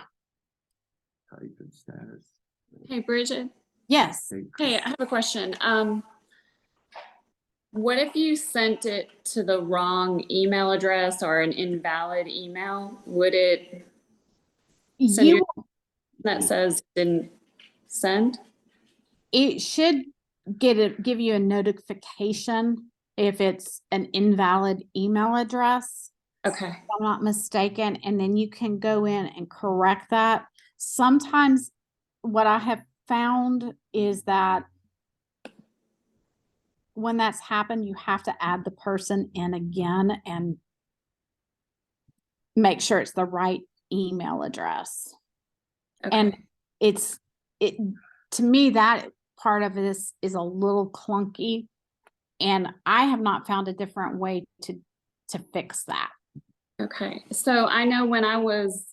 Type and status. Hey, Bridget. Yes. Hey, I have a question. What if you sent it to the wrong email address or an invalid email? Would it send you that says didn't send? It should give you a notification if it's an invalid email address. Okay. If I'm not mistaken, and then you can go in and correct that. Sometimes what I have found is that when that's happened, you have to add the person in again and make sure it's the right email address. Okay. And to me, that part of this is a little clunky, and I have not found a different way to fix that. Okay, so I know when I was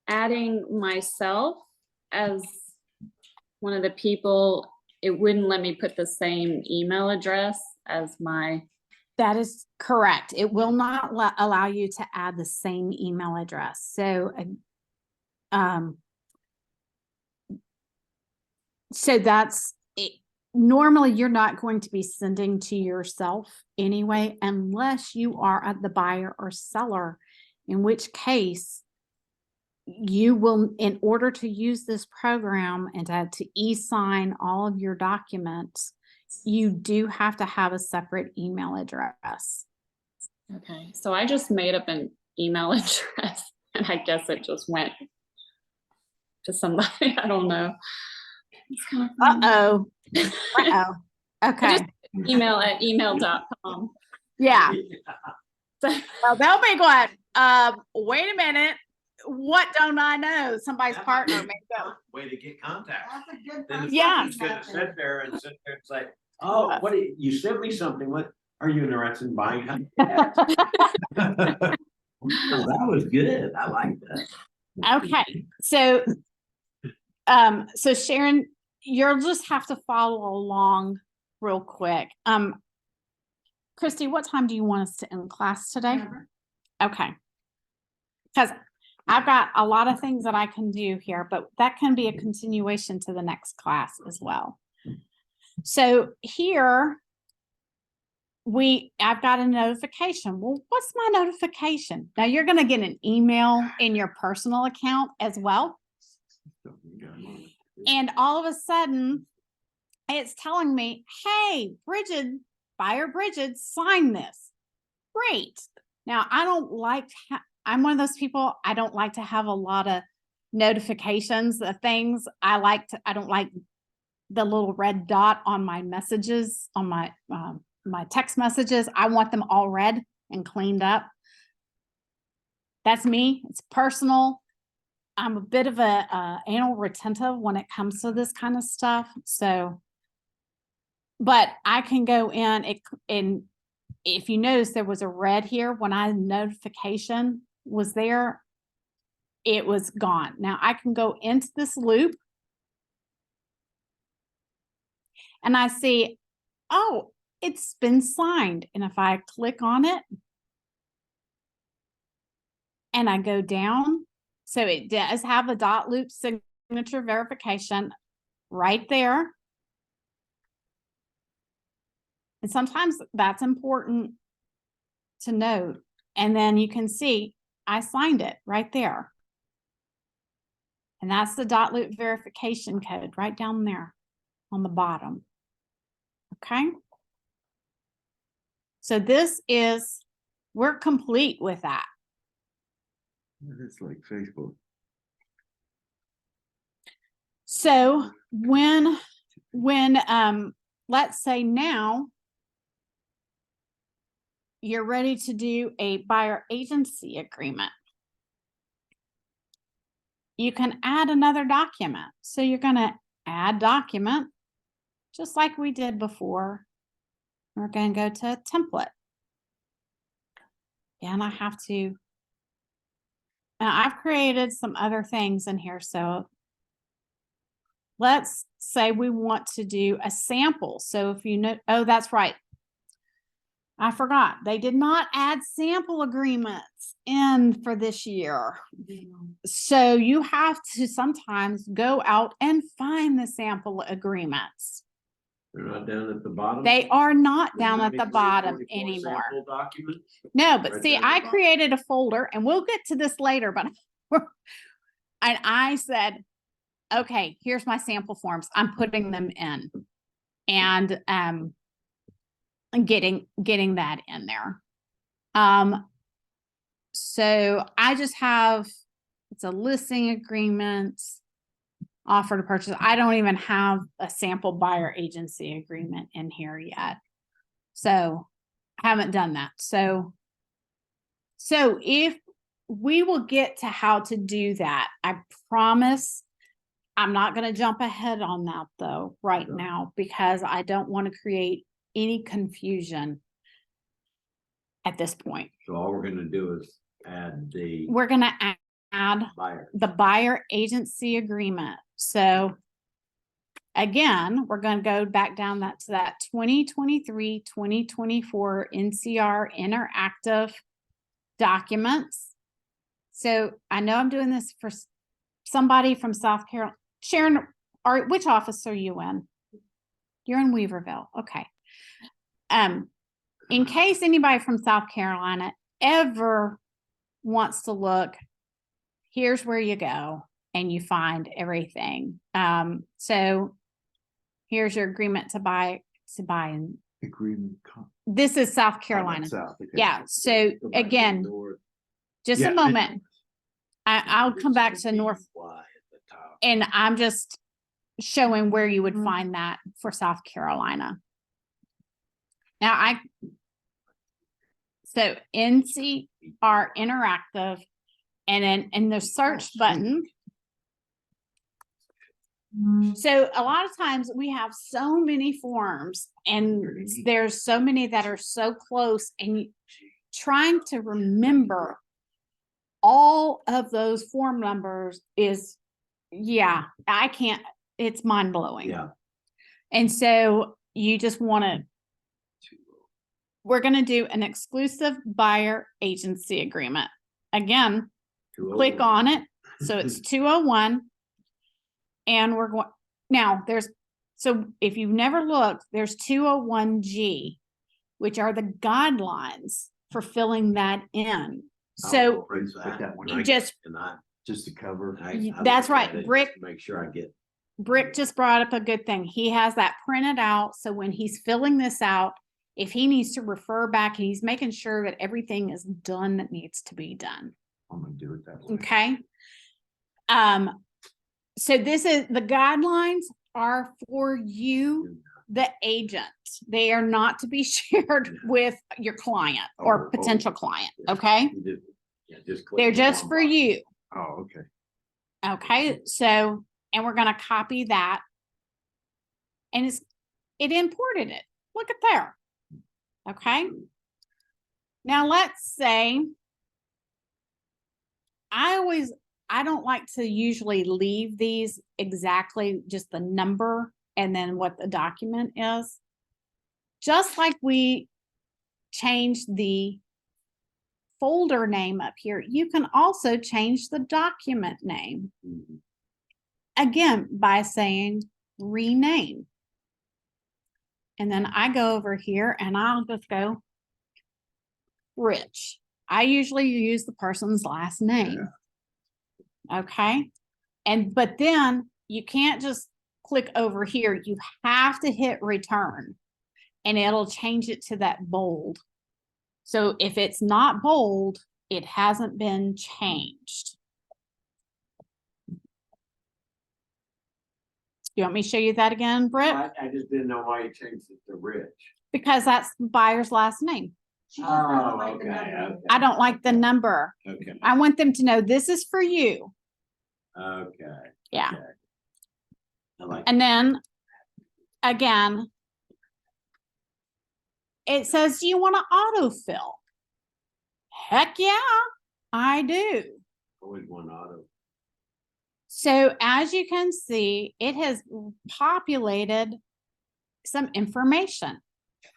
adding myself as one of the people, it wouldn't let me put the same email address as my. That is correct. It will not allow you to add the same email address. So, so that's it. Normally, you're not going to be sending to yourself anyway, unless you are at the buyer or seller, in which case you will, in order to use this program and to e-sign all of your documents, you do have to have a separate email address. Okay, so I just made up an email address and I guess it just went to somebody. I don't know. It's kind of fun. Uh-oh. Uh-oh. Okay. Just email at email.com. Yeah. So, Well, they'll be going, wait a minute. What don't I know? Somebody's partner may go. Way to get contact. That's a good. Then first Yeah. It's step. gonna sit there and say, oh, what, you sent me something, what, are you interested in buying? Wow, that was good, I like that. Okay. So Sharon, you'll just have to follow along real quick. Christy, what time do you want us to end class today? Whatever. Okay. Because I've got a lot of things that I can do here, but that can be a continuation to the next class as well. So here, I've got a notification. Well, what's my notification? Now you're going to get an email in your personal account as well. And all of a sudden it's telling me, hey, Brigid, buyer Brigid, sign this. Great. Now I don't like, I'm one of those people, I don't like to have a lot of notifications of things. I don't like the little red dot on my messages, on my, my text messages. I want them all read and cleaned up. That's me. It's personal. I'm a bit of a anal retentive when it comes to this kind of stuff. So, but I can go in and if you notice there was a red here when I notification was there, it was gone. Now I can go into this loop and I see, oh, it's been signed. And if I click on it and I go down, so it does have a DotLoop signature verification right there. And sometimes that's important to note. And then you can see I signed it right there. And that's the DotLoop verification code right down there on the bottom. Okay. So we're complete with that. It's like Facebook. So when let's say now you're ready to do a buyer agency agreement, you can add another document. So you're going to add document just like we did before. We're going to go to template. And I have to, now I've created some other things in here. So let's say we want to do a sample. So if you know, oh, that's right. I forgot. They did not add sample agreements in for this year. So you have to sometimes go out and find the sample agreements. They're not down at the bottom? They are not down at the 23, bottom 44 anymore. sample documents? No, but Right see, down at the I bottom. created a folder and we'll get to this later, but and I said, okay, here's my sample forms. I'm putting them in and getting that in there. So I just have, it's a listing agreement, offer to purchase. I don't even have a sample buyer agency agreement in here yet. So I haven't done that. So if we will get to how to do that, I promise. I'm not going to jump ahead on that though right now because I don't want to create any confusion at this point. So all we're gonna do is add the We're going to add buyer. the buyer agency agreement. So again, we're going to go back down to that 2023, 2024 NCR interactive documents. So I know I'm doing this for somebody from South Carolina. Sharon, which office are you in? You're in Weaverville. Okay. In case anybody from South Carolina ever wants to look, here's where you go and you find everything. So here's your agreement to buy and Agreement. this is South Carolina. South, okay. Yeah. So Go back to the again, north. just Yeah, a moment. I'll come back to North Y at the top. and I'm just showing where you would find that for South Carolina. Now so NCR interactive and then in the search button. So a lot of times we have so many forms and there's so many that are so close and trying to remember all of those form numbers is, yeah, I can't, it's mind blowing. Yeah. And so you just want to, we're going to do an exclusive buyer agency agreement. Again, click on it. So it's 201 and we're going, now so if you've never looked, there's 201G. which are the guidelines for filling that in. I'll So print Put that one and I- just- And I, just to cover. That's look right, at it Brick. just to make sure I get. Brick just brought up a good thing. He has that printed out. So when he's filling this out, if he needs to refer back, he's making sure that everything is done that needs to be done. I'm gonna do it that way. Okay. So this is, the guidelines are for you, the agent. They are not to be shared with your client or Oh, potential client. Okay. You just- yeah, just click They're the just one for box. you. Oh, okay. Okay. So, and we're going to copy that. And it imported it. Look at there. Okay. Now let's say I don't like to usually leave these exactly just the number and then what the document is. Just like we changed the folder name up here, you can also change the document name. Mhm. Again, by saying rename. And then I go over here and I'll just go Rich. I usually use the person's last name. Okay. But then you can't just click over here. You have to hit return and it'll change it to that bold. So if it's not bold, it hasn't been changed. You want me to show you that again, Britt? I just didn't know why you changed it to Rich. Because that's the buyer's last name. She just doesn't Oh, like the okay, number. I don't like the number. okay, I want them to know this is for you. okay. Yeah. Okay. I like. And then again, it says, do you want to autofill? Heck yeah, I do. Always one auto. So as you can see, it has populated some information,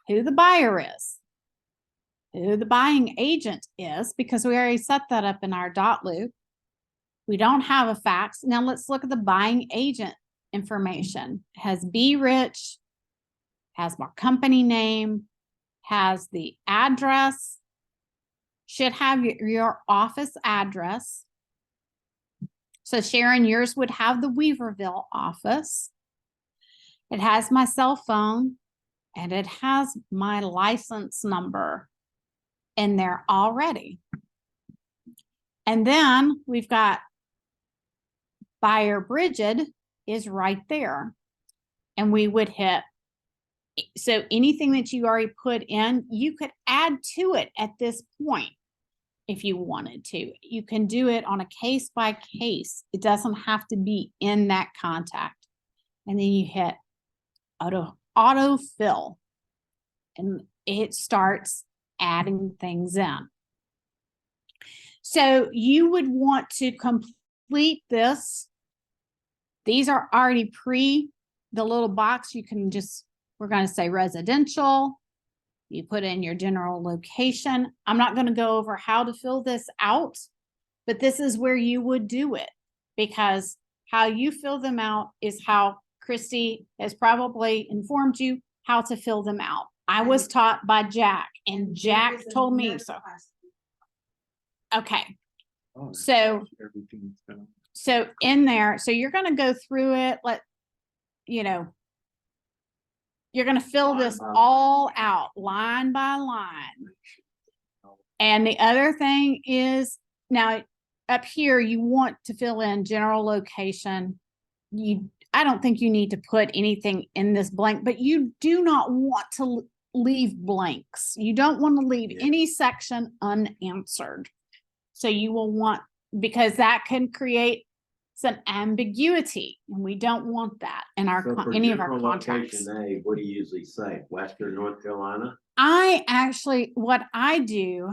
who the buyer is, who the buying agent is, because we already set that up in our DotLoop. We don't have a fax. Now let's look at the buying agent information. It has B Rich, has my company name, has the address, should have your office address. So Sharon, yours would have the Weaverville office. It has my cell phone and it has my license number in there already. And then we've got buyer Brigid is right there. And we would hit, so anything that you already put in, you could add to it at this point. If you wanted to, you can do it on a case by case. It doesn't have to be in that contact. And then you hit auto fill and it starts adding things in. So you would want to complete this. These are already the little box. You can just, we're going to say residential. You put in your general location. I'm not going to go over how to fill this out, but this is where you would do it, because how you fill them out is how Christy has probably informed you how to fill them out. I was taught by Jack, and Jack told me so. Okay. Oh, So, everything's done. so in there, so you're going to go through it. You're going to fill Line this by line. all out, line by line. And the other thing is, now up here, you want to fill in general location. I don't think you need to put anything in this blank, but you do not want to leave blanks. You don't want to leave any section unanswered. So you will want, because that can create some ambiguity, and we don't want that in our So for any of our general contracts. location A, what do you usually say? Western North Carolina? What I do,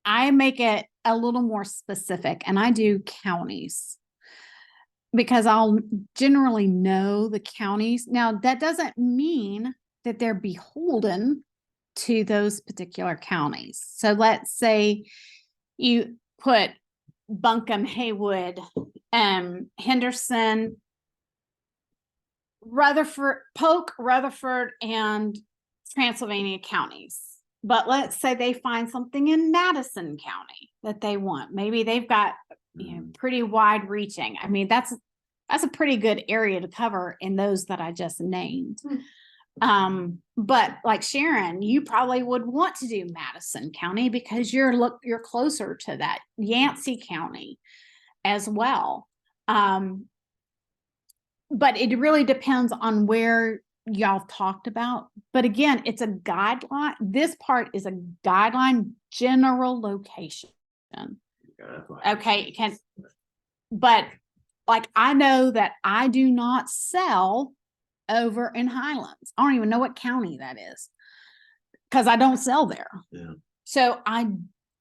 I make it a little more specific, and I do counties, because I'll generally know the counties. Now, that doesn't mean that they're beholden to those particular counties. So let's say you put Buncombe, Haywood, Henderson, Rutherford, Polk, Rutherford, and Transylvania counties. But let's say they find something in Madison County that they want. Maybe they've got, pretty wide reaching. I mean, that's a pretty good area to cover in those that I just named. But like Sharon, you probably would want to do Madison County because you're closer to that. Yancey County as well. But it really depends on where y'all talked about. But again, it's a guideline. This part is a guideline, general location. Okay, but like I know that I do not sell over in Highlands. I don't even know what county that is because I don't sell there. Yeah. So I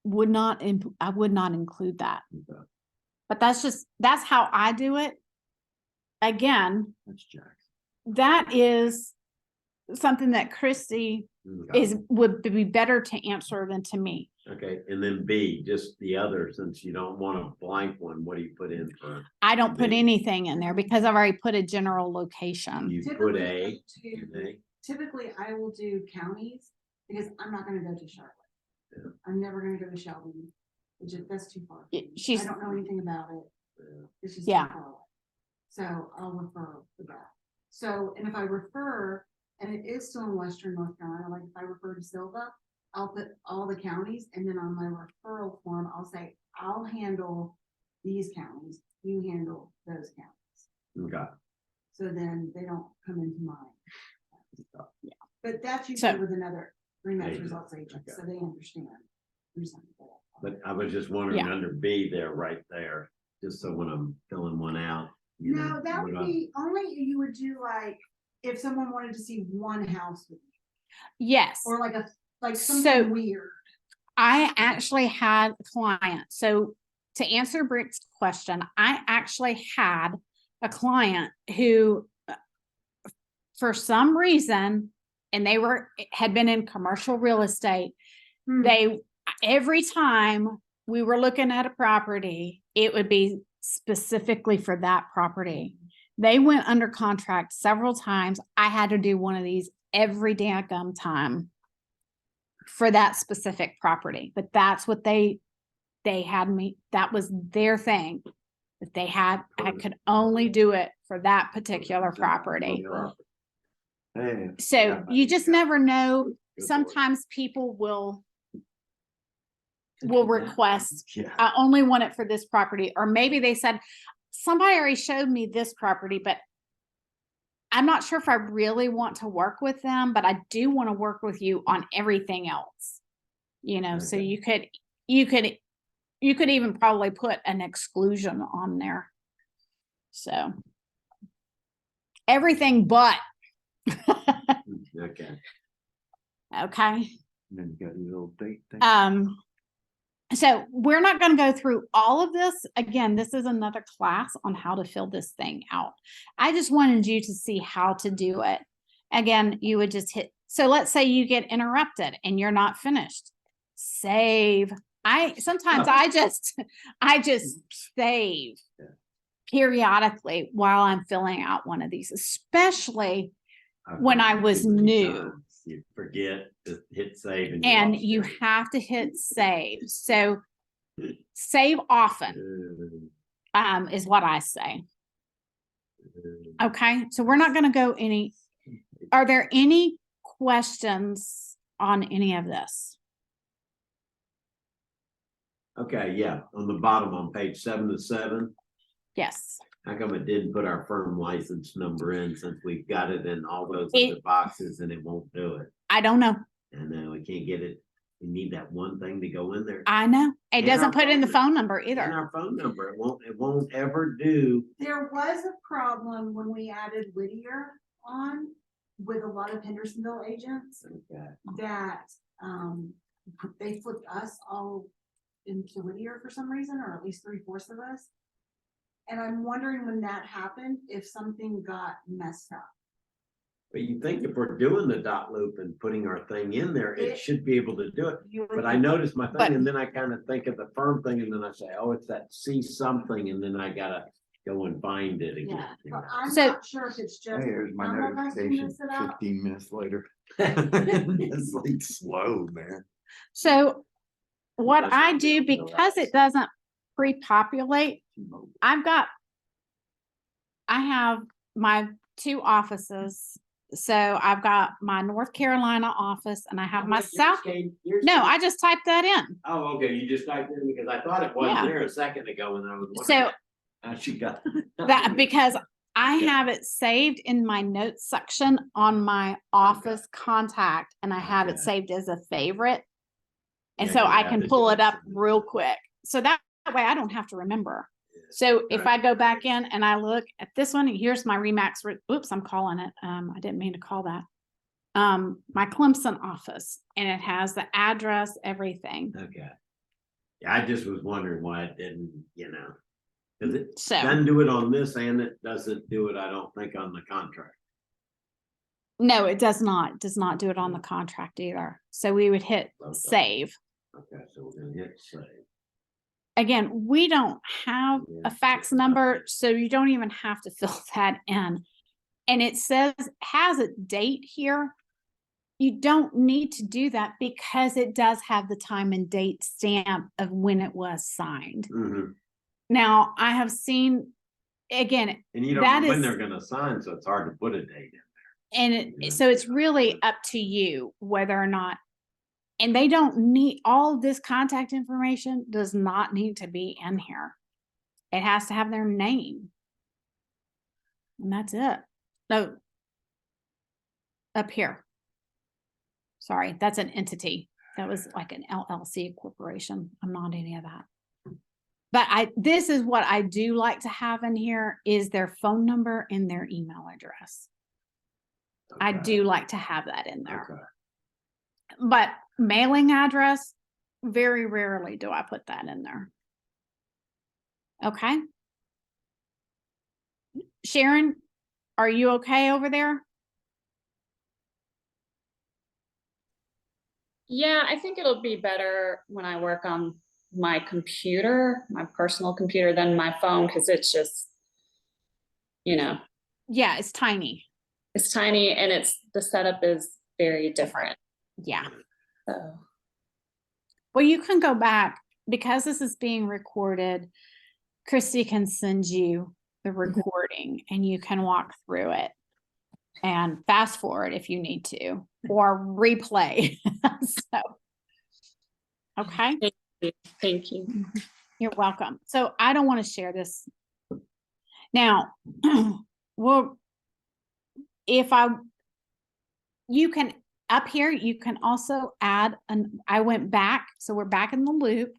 would not include that. Okay. But that's how I do it. Again, That's Jackson. that is something that Christy would be better to answer than to me. Okay, and then B, just the other, since you don't want a blank one, what do you put in for? I don't put B? anything in there because I've already put a general location. You put Typically, A, and A. Typically, I will do counties because I'm not gonna go to Charlotte. Yeah. I'm never gonna go to Shelby, that's too far. Y- she's- I don't know anything about it. Yeah. It's just Yeah. too far away. So I'll refer for that. So, and if I refer, and it is still in Western North Carolina, like if I refer to Silva, I'll put all the counties, and then on my referral form, I'll say, I'll handle these counties, you handle those counties. Okay. So then they don't come into mine. Yeah. But that's usually So- with another rematch Agent, results agent, okay. so they understand. There's something for that. But I was just wondering Yeah. under B there, right there, just so when I'm filling one out. you No, know, that what would I- be only you would do like if someone wanted to see one house with you, Yes. or like So- something weird. I actually had a client. So to answer Britt's question, I actually had a client who, for some reason, and had been in commercial real estate. Hmm. Every time we were looking at a property, it would be specifically for that property. They went under contract several times. I had to do one of these every damn time for that specific property, but that's what they had me, that was their thing. That they had, I could only do it for that particular property. Hey, So you just never know. Good Lord. Sometimes people will request, yeah. I only want it for this property, or maybe they said, somebody already showed me this property, but I'm not sure if I really want to work with them, but I do want to work with you on everything else. So Okay. you could even probably put an exclusion on there. So everything but, Okay. okay. And then you got your little date thing. So we're not going to go through all of this. Again, this is another class on how to fill this thing out. I just wanted you to see how to do it. Again, you would just hit. So let's say you get interrupted and you're not finished. Save. Sometimes I just save periodically while I'm filling out one of these, especially I've when done I it was too many new. times. You forget to hit save And lost you it. have to hit save. So save often. Is what I say. Okay, so we're not going to go are there any questions on any of this? Okay, yeah, on the bottom on page 7 to 7, Yes. how come it didn't put our firm license number in since we've got it in all those It- other boxes and it won't do it? I don't know. And then we can't get it. We need that one thing to go in there. I know. It And doesn't our put in the phone phone number And either. our phone number, it won't ever do. There was a problem when we added Whittier on with a lot of Hendersonville agents Okay. that, they flipped us all into Whittier for some reason, or at least 3/4 of us. And I'm wondering when that happened, if something got messed up. But you think if we're doing the DotLoop and putting our thing in there, it It- should be able to do it. You would But I think- noticed my But- thing and then I kind of think of the firm thing and then I say, oh, it's that C something and then I gotta go and find it again. Yeah, but I'm So- not sure if it's just. Hey, here's my some of us who notification miss it out. 15 minutes later. It's like slow, man. So what That's I not do, the right because it doesn't pre-populate, I have my 2 offices. So I've got my North Carolina office and I have my South. No, I just typed that in. Oh, okay, you just typed in because I thought it Yeah. wasn't there a second ago and I was So wondering how she got. that, because I Okay. have it saved in my notes section on my office contact and I have it Okay. saved as a favorite. And Yeah, so you I have can to pull do it up something. real quick. So that way I don't have to remember. So if I go back in and I look at this one, here's my Remax, oops, I'm calling it. I didn't mean to call that. My Clemson office, and it has the address, everything. Okay. Yeah, I just was wondering why it didn't, cause it So, doesn't do it on this and it doesn't do it, I don't think, on the contract. no, it does not do it on the contract either. So we would hit Okay. save. Okay, so we're gonna hit save. Again, we don't have Yeah, a fax it's number, nothing. so you don't even have to fill that in. And it says, has a date here. You don't need to do that because it does have the time and date stamp of when it was signed. Mhm. Now, I have seen, again, And you don't That know when is- they're gonna sign, so it's hard to put a date in. and Yeah. so it's really up to you whether or not, and they don't need, all this contact information does not need to be in here. It has to have their name. And that's it. No. Up here. Sorry, that's an entity. That was like an LLC corporation. I'm not any of that. But this is what I do like to have in here is their phone number and their email address. I Okay. do like to have that in there. Okay. But mailing address, very rarely do I put that in there. Okay. Sharon, are you okay over there? Yeah, I think it'll be better when I work on my computer, my personal computer, than my phone, because it's just, Yeah, it's tiny. it's tiny and the setup is very different. Yeah. So, Well, you can go back because this is being recorded. Christy can send you the recording and you can walk through it and fast forward if you need to, or replay. So, okay. thank you. You're welcome. So I don't want to share this. Now, well, you can, up here, you can also add I went back, so we're back in the loop.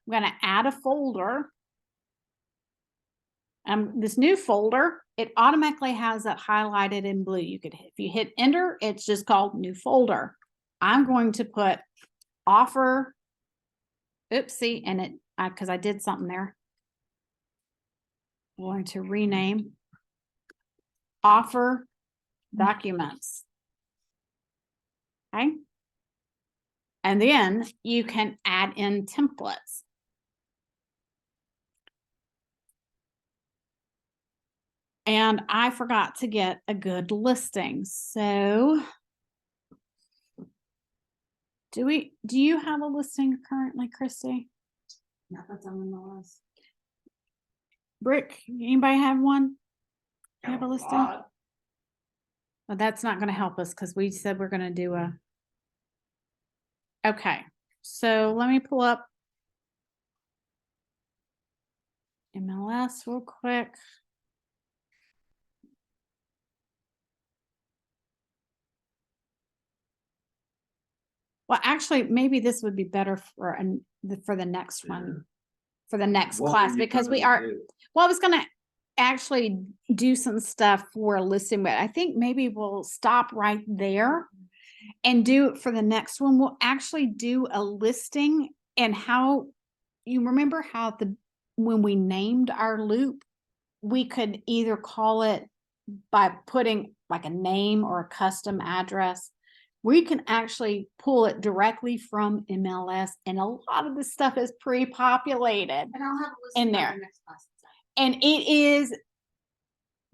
I'm going to add a folder. This new folder, it automatically has that highlighted in blue. If you hit enter, it's just called new folder. I'm going to put offer, oopsie, and because I did something there. I'm going to rename offer documents. Okay. And then you can add in templates. And I forgot to get a good listing. So do you have a listing currently, Christy? Yeah, that's on the list. Brick, anybody have one? You have a listing? lot. Well, that's not going to help us because we said we're going to do a. Okay, so let me pull up MLS real quick. Well, actually, maybe this would be better for the next one, for the next What class, were you because we gonna are. do? Well, I was gonna actually do some stuff for a listing, but I think maybe we'll stop right there and do it for the next one. We'll actually do a listing and how, you remember how when we named our loop, we could either call it by putting like a name or a custom address. We can actually pull it directly from MLS, and a lot of this stuff is pre-populated. And I'll have a list In for the there. next class. And it is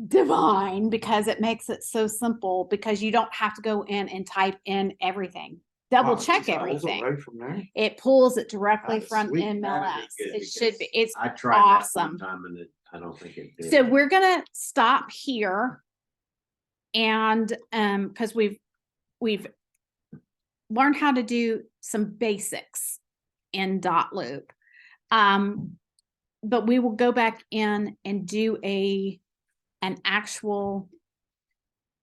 divine because it makes it so simple because you don't have to go in and type in everything. Double Wow, it check just pulls it everything. Right from there. It pulls it directly That's from sweet. MLS. That'd be good It should be, it's I tried that awesome. one time and I don't think it did. So we're gonna stop here. And because we've learned how to do some basics in DotLoop. But we will go back in and do an actual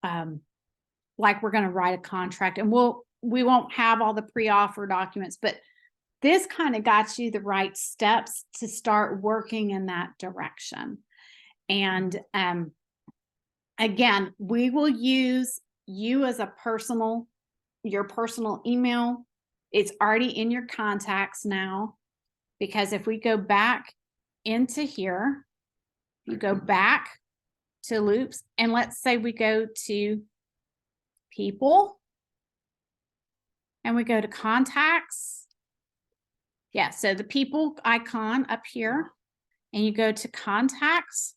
like we're gonna write a contract, and we won't have all the pre-offer documents, but this kind of got you the right steps to start working in that direction. And again, we will use you as your personal email. It's already in your contacts now, because if we go back into here, you go back to loops, and let's say we go to people and we go to contacts. Yeah, so the people icon up here, and you go to contacts.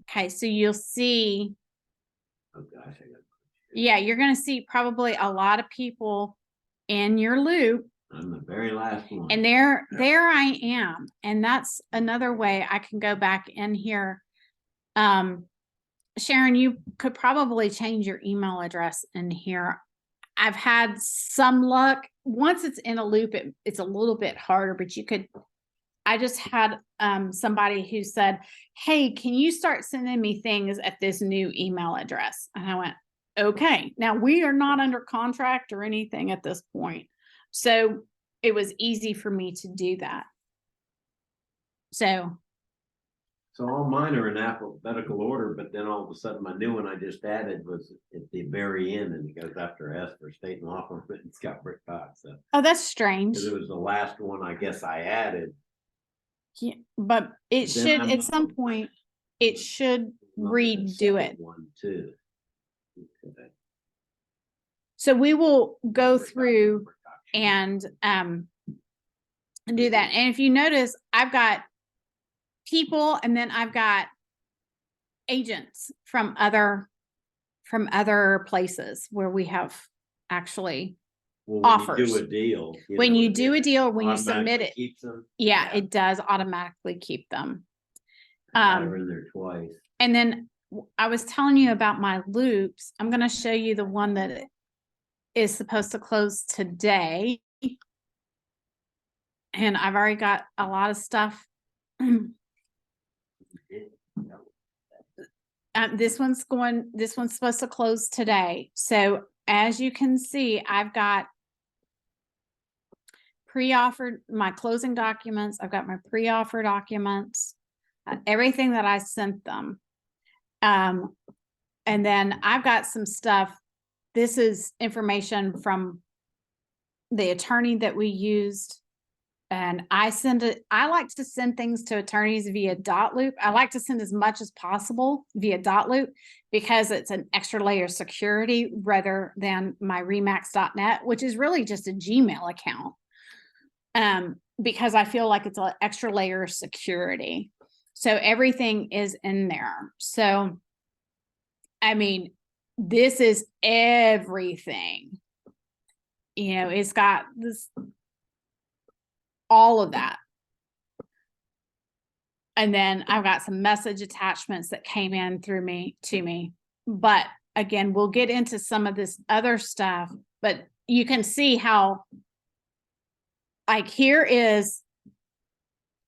Okay, so you'll see, Oh gosh, yeah, you're going to see probably a lot of people in your loop. I'm the very last one. And there I am. And that's another way I can go back in here. Sharon, you could probably change your email address in here. I've had some luck. Once it's in a loop, it's a little bit harder, but I just had somebody who said, hey, can you start sending me things at this new email address? And I went, okay. Now we are not under contract or anything at this point. So it was easy for me to do that. So all mine are in alphabetical order, but then all of a sudden my new one I just added was at the very end, and it goes after S for state and law firm, but it's got Brick Cox. So oh, that's strange. it was the last one I guess I added. Yeah, but it Then should I'm at not some gonna- point it should Not the redo it. second One too. Okay. So we will go Brick Cox, through Brick Cox. and do that. And if you notice, I've got people, and then I've got agents from other places where we have actually Well, offers. when you do a deal, when know, you do a it deal, when you submit automatically it, keeps them. yeah, it does automatically keep them. I got her in there twice. And then I was telling you about my loops. I'm going to show you the one that is supposed to close today. And I've already got a lot of stuff. This one's supposed to close today. So as you can see, I've got pre-offered my closing documents. I've got my pre-offer documents, everything that I sent them. And then I've got some stuff. This is information from the attorney that we used. And I like to send things to attorneys via DotLoop. I like to send as much as possible via DotLoop because it's an extra layer of security rather than my remax.net, which is really just a Gmail account. Because I feel like it's an extra layer of security. So everything is in there. So, I mean, this is everything. You know, it's got this, all of that. And then I've got some message attachments that came in to me. But again, we'll get into some of this other stuff, but you can see how, like, here is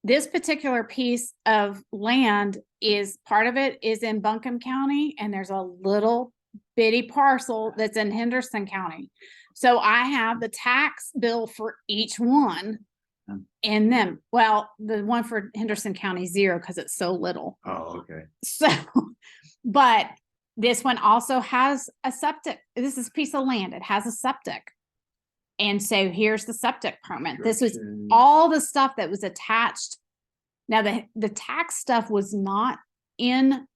this particular piece of land is part of it is in Buncombe County, and there's a little bitty parcel that's in Henderson County. So I have the tax bill for each one. And then, well, the one for Henderson County 0 because it's so little. Oh, okay. So, but this one also has a septic. This is a piece of land. It has a septic. And so here's the septic permit. This was all the stuff that was attached. Now the tax stuff was not in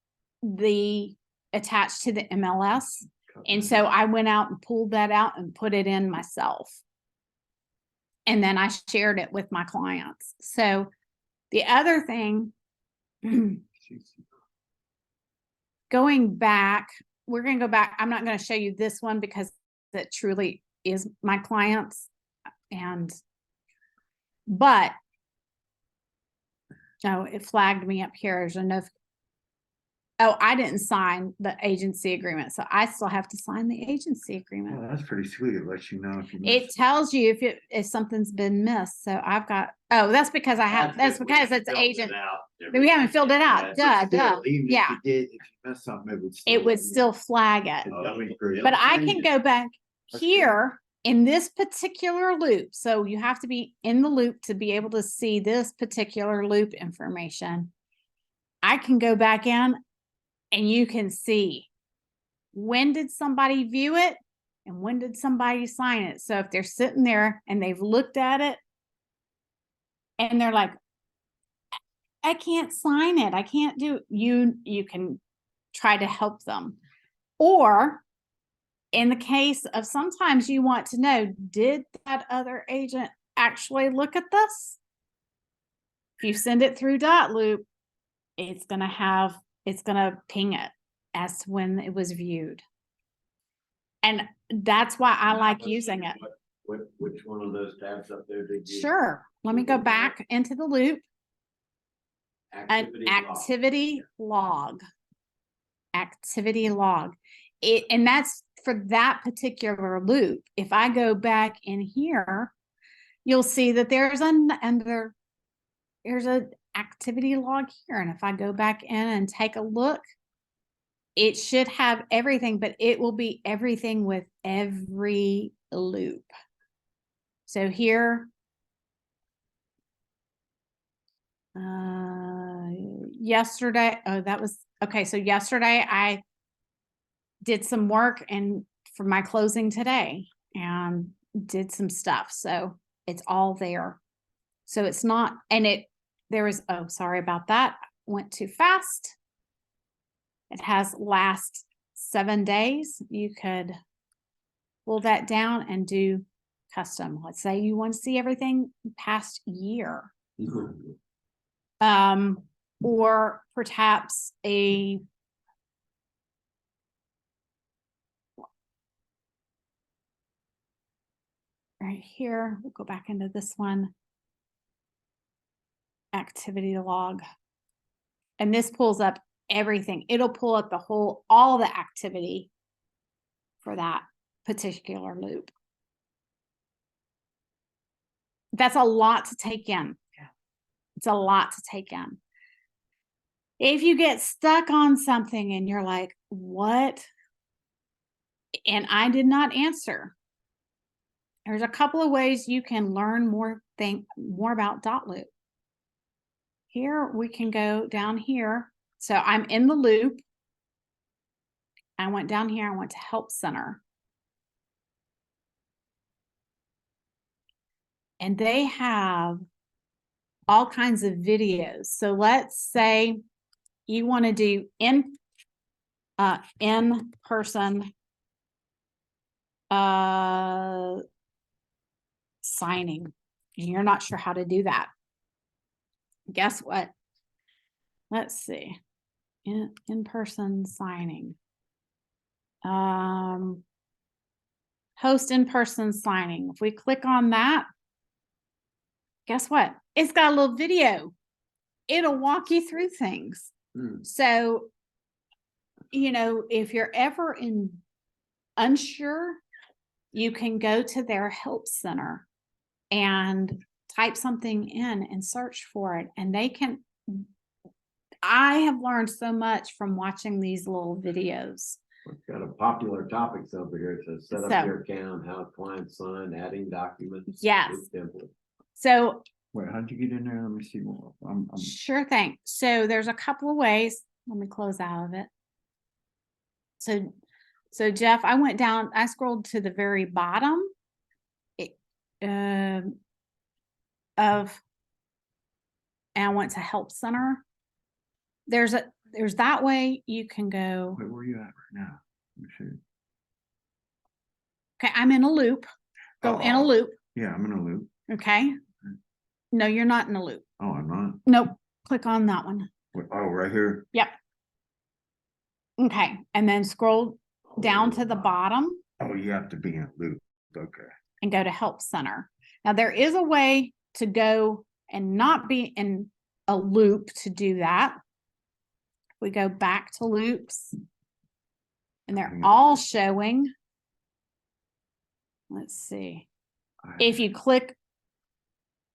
the attached to the MLS. And so I went out and pulled that out and put it in myself. And then I shared it with my clients. So The other thing, going back, we're gonna go back. I'm not gonna show you this one because it truly is my clients but no, it flagged me up here. There's a no. Oh, I didn't sign the agency agreement, so I still have to sign the agency agreement. Well, that's pretty sweet. It lets you know if you. It missed tells you if something's been missed. So I've got, oh, that's because I have, that's because it's agent. We haven't filled it out. Duh, duh. Even Yeah. if you did, if you missed something, it would. It would still flag it. But But I can go back That's good. here in this particular loop. So you have to be in the loop to be able to see this particular loop information. I can go back in and you can see when did somebody view it and when did somebody sign it. So if they're sitting there and they've looked at it and they're like, I can't sign it, I can't do, you can try to help them. Or in the case of sometimes you want to know, did that other agent actually look at this? If you send it through DotLoop, it's gonna ping it as to when it was viewed. And that's why I like using it. Which one of those tabs up there did you? Sure. Let me go back into the loop. An Activity log. activity log. And that's for that particular loop. If I go back in here, you'll see that there's an activity log here. And if I go back in and take a look, it should have everything, but it will be everything with every loop. So here, yesterday, oh, that was, okay. So yesterday I did some work and for my closing today and did some stuff. So it's all there. So it's not, and there was, oh, sorry about that. Went too fast. It has last 7 days. You could pull that down and do custom. Let's say you want to see everything past year. Or perhaps right here, we'll go back into this one. Activity log. And this pulls up everything. It'll pull up all the activity for that particular loop. That's a lot to take in. Yeah. It's a lot to take in. If you get stuck on something and you're like, what? And I did not answer. There's a couple of ways you can learn more about DotLoop. Here we can go down here. So I'm in the loop. I went down here, I went to Help Center. And they have all kinds of videos. So let's say you want to do in-person signing, and you're not sure how to do that. Guess what? Let's see. In-person signing. Host in-person signing. If we click on that, guess what? It's got a little video. It'll walk you through things. So, if you're ever unsure, you can go to their help center and type something in and search for it. And I have learned so much from watching these little videos. We've got a popular topics over here. It says set up your account, how clients sign, adding documents. Yes. Template. So Wait, how'd you get in there? Let me see more. Sure thing. So there's a couple of ways. Let me close out of it. So Jeff, I went down, I scrolled to the very bottom and I went to Help Center. There's that way you can go. Wait, where are you at right now? Let me see. Okay, I'm in a loop. Go in a loop. Yeah, I'm in a loop. Okay. No, you're not in a loop. Oh, I'm not. Nope, click on that one. Oh, right here. Okay, and then scroll down to the bottom Oh, you have to be in loop. Okay. and go to Help Center. Now, there is a way to go and not be in a loop to do that. We go back to loops and they're all showing. Let's see. If you click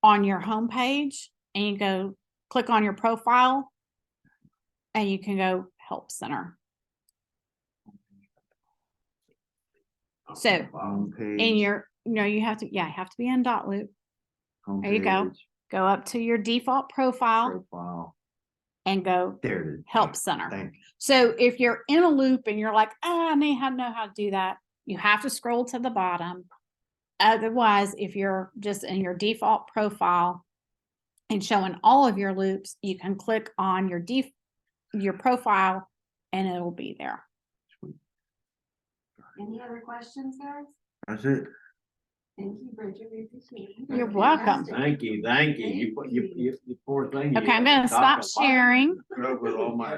on your home page and you go click on your profile and you can go Help Center. So in your, you have to be in DotLoop. There you go. Go up to your default profile and go There it is. Help Center. Thank you. So if you're in a loop and you're like, I may know how to do that, you have to scroll to the bottom. Otherwise, if you're just in your default profile and showing all of your loops, you can click on your profile and it'll be there. Any other questions, guys? That's it. Thank you, Bridget. We appreciate it. You're welcome. Thank you, thank you. You poor thing. Okay, I'm gonna stop sharing. With all my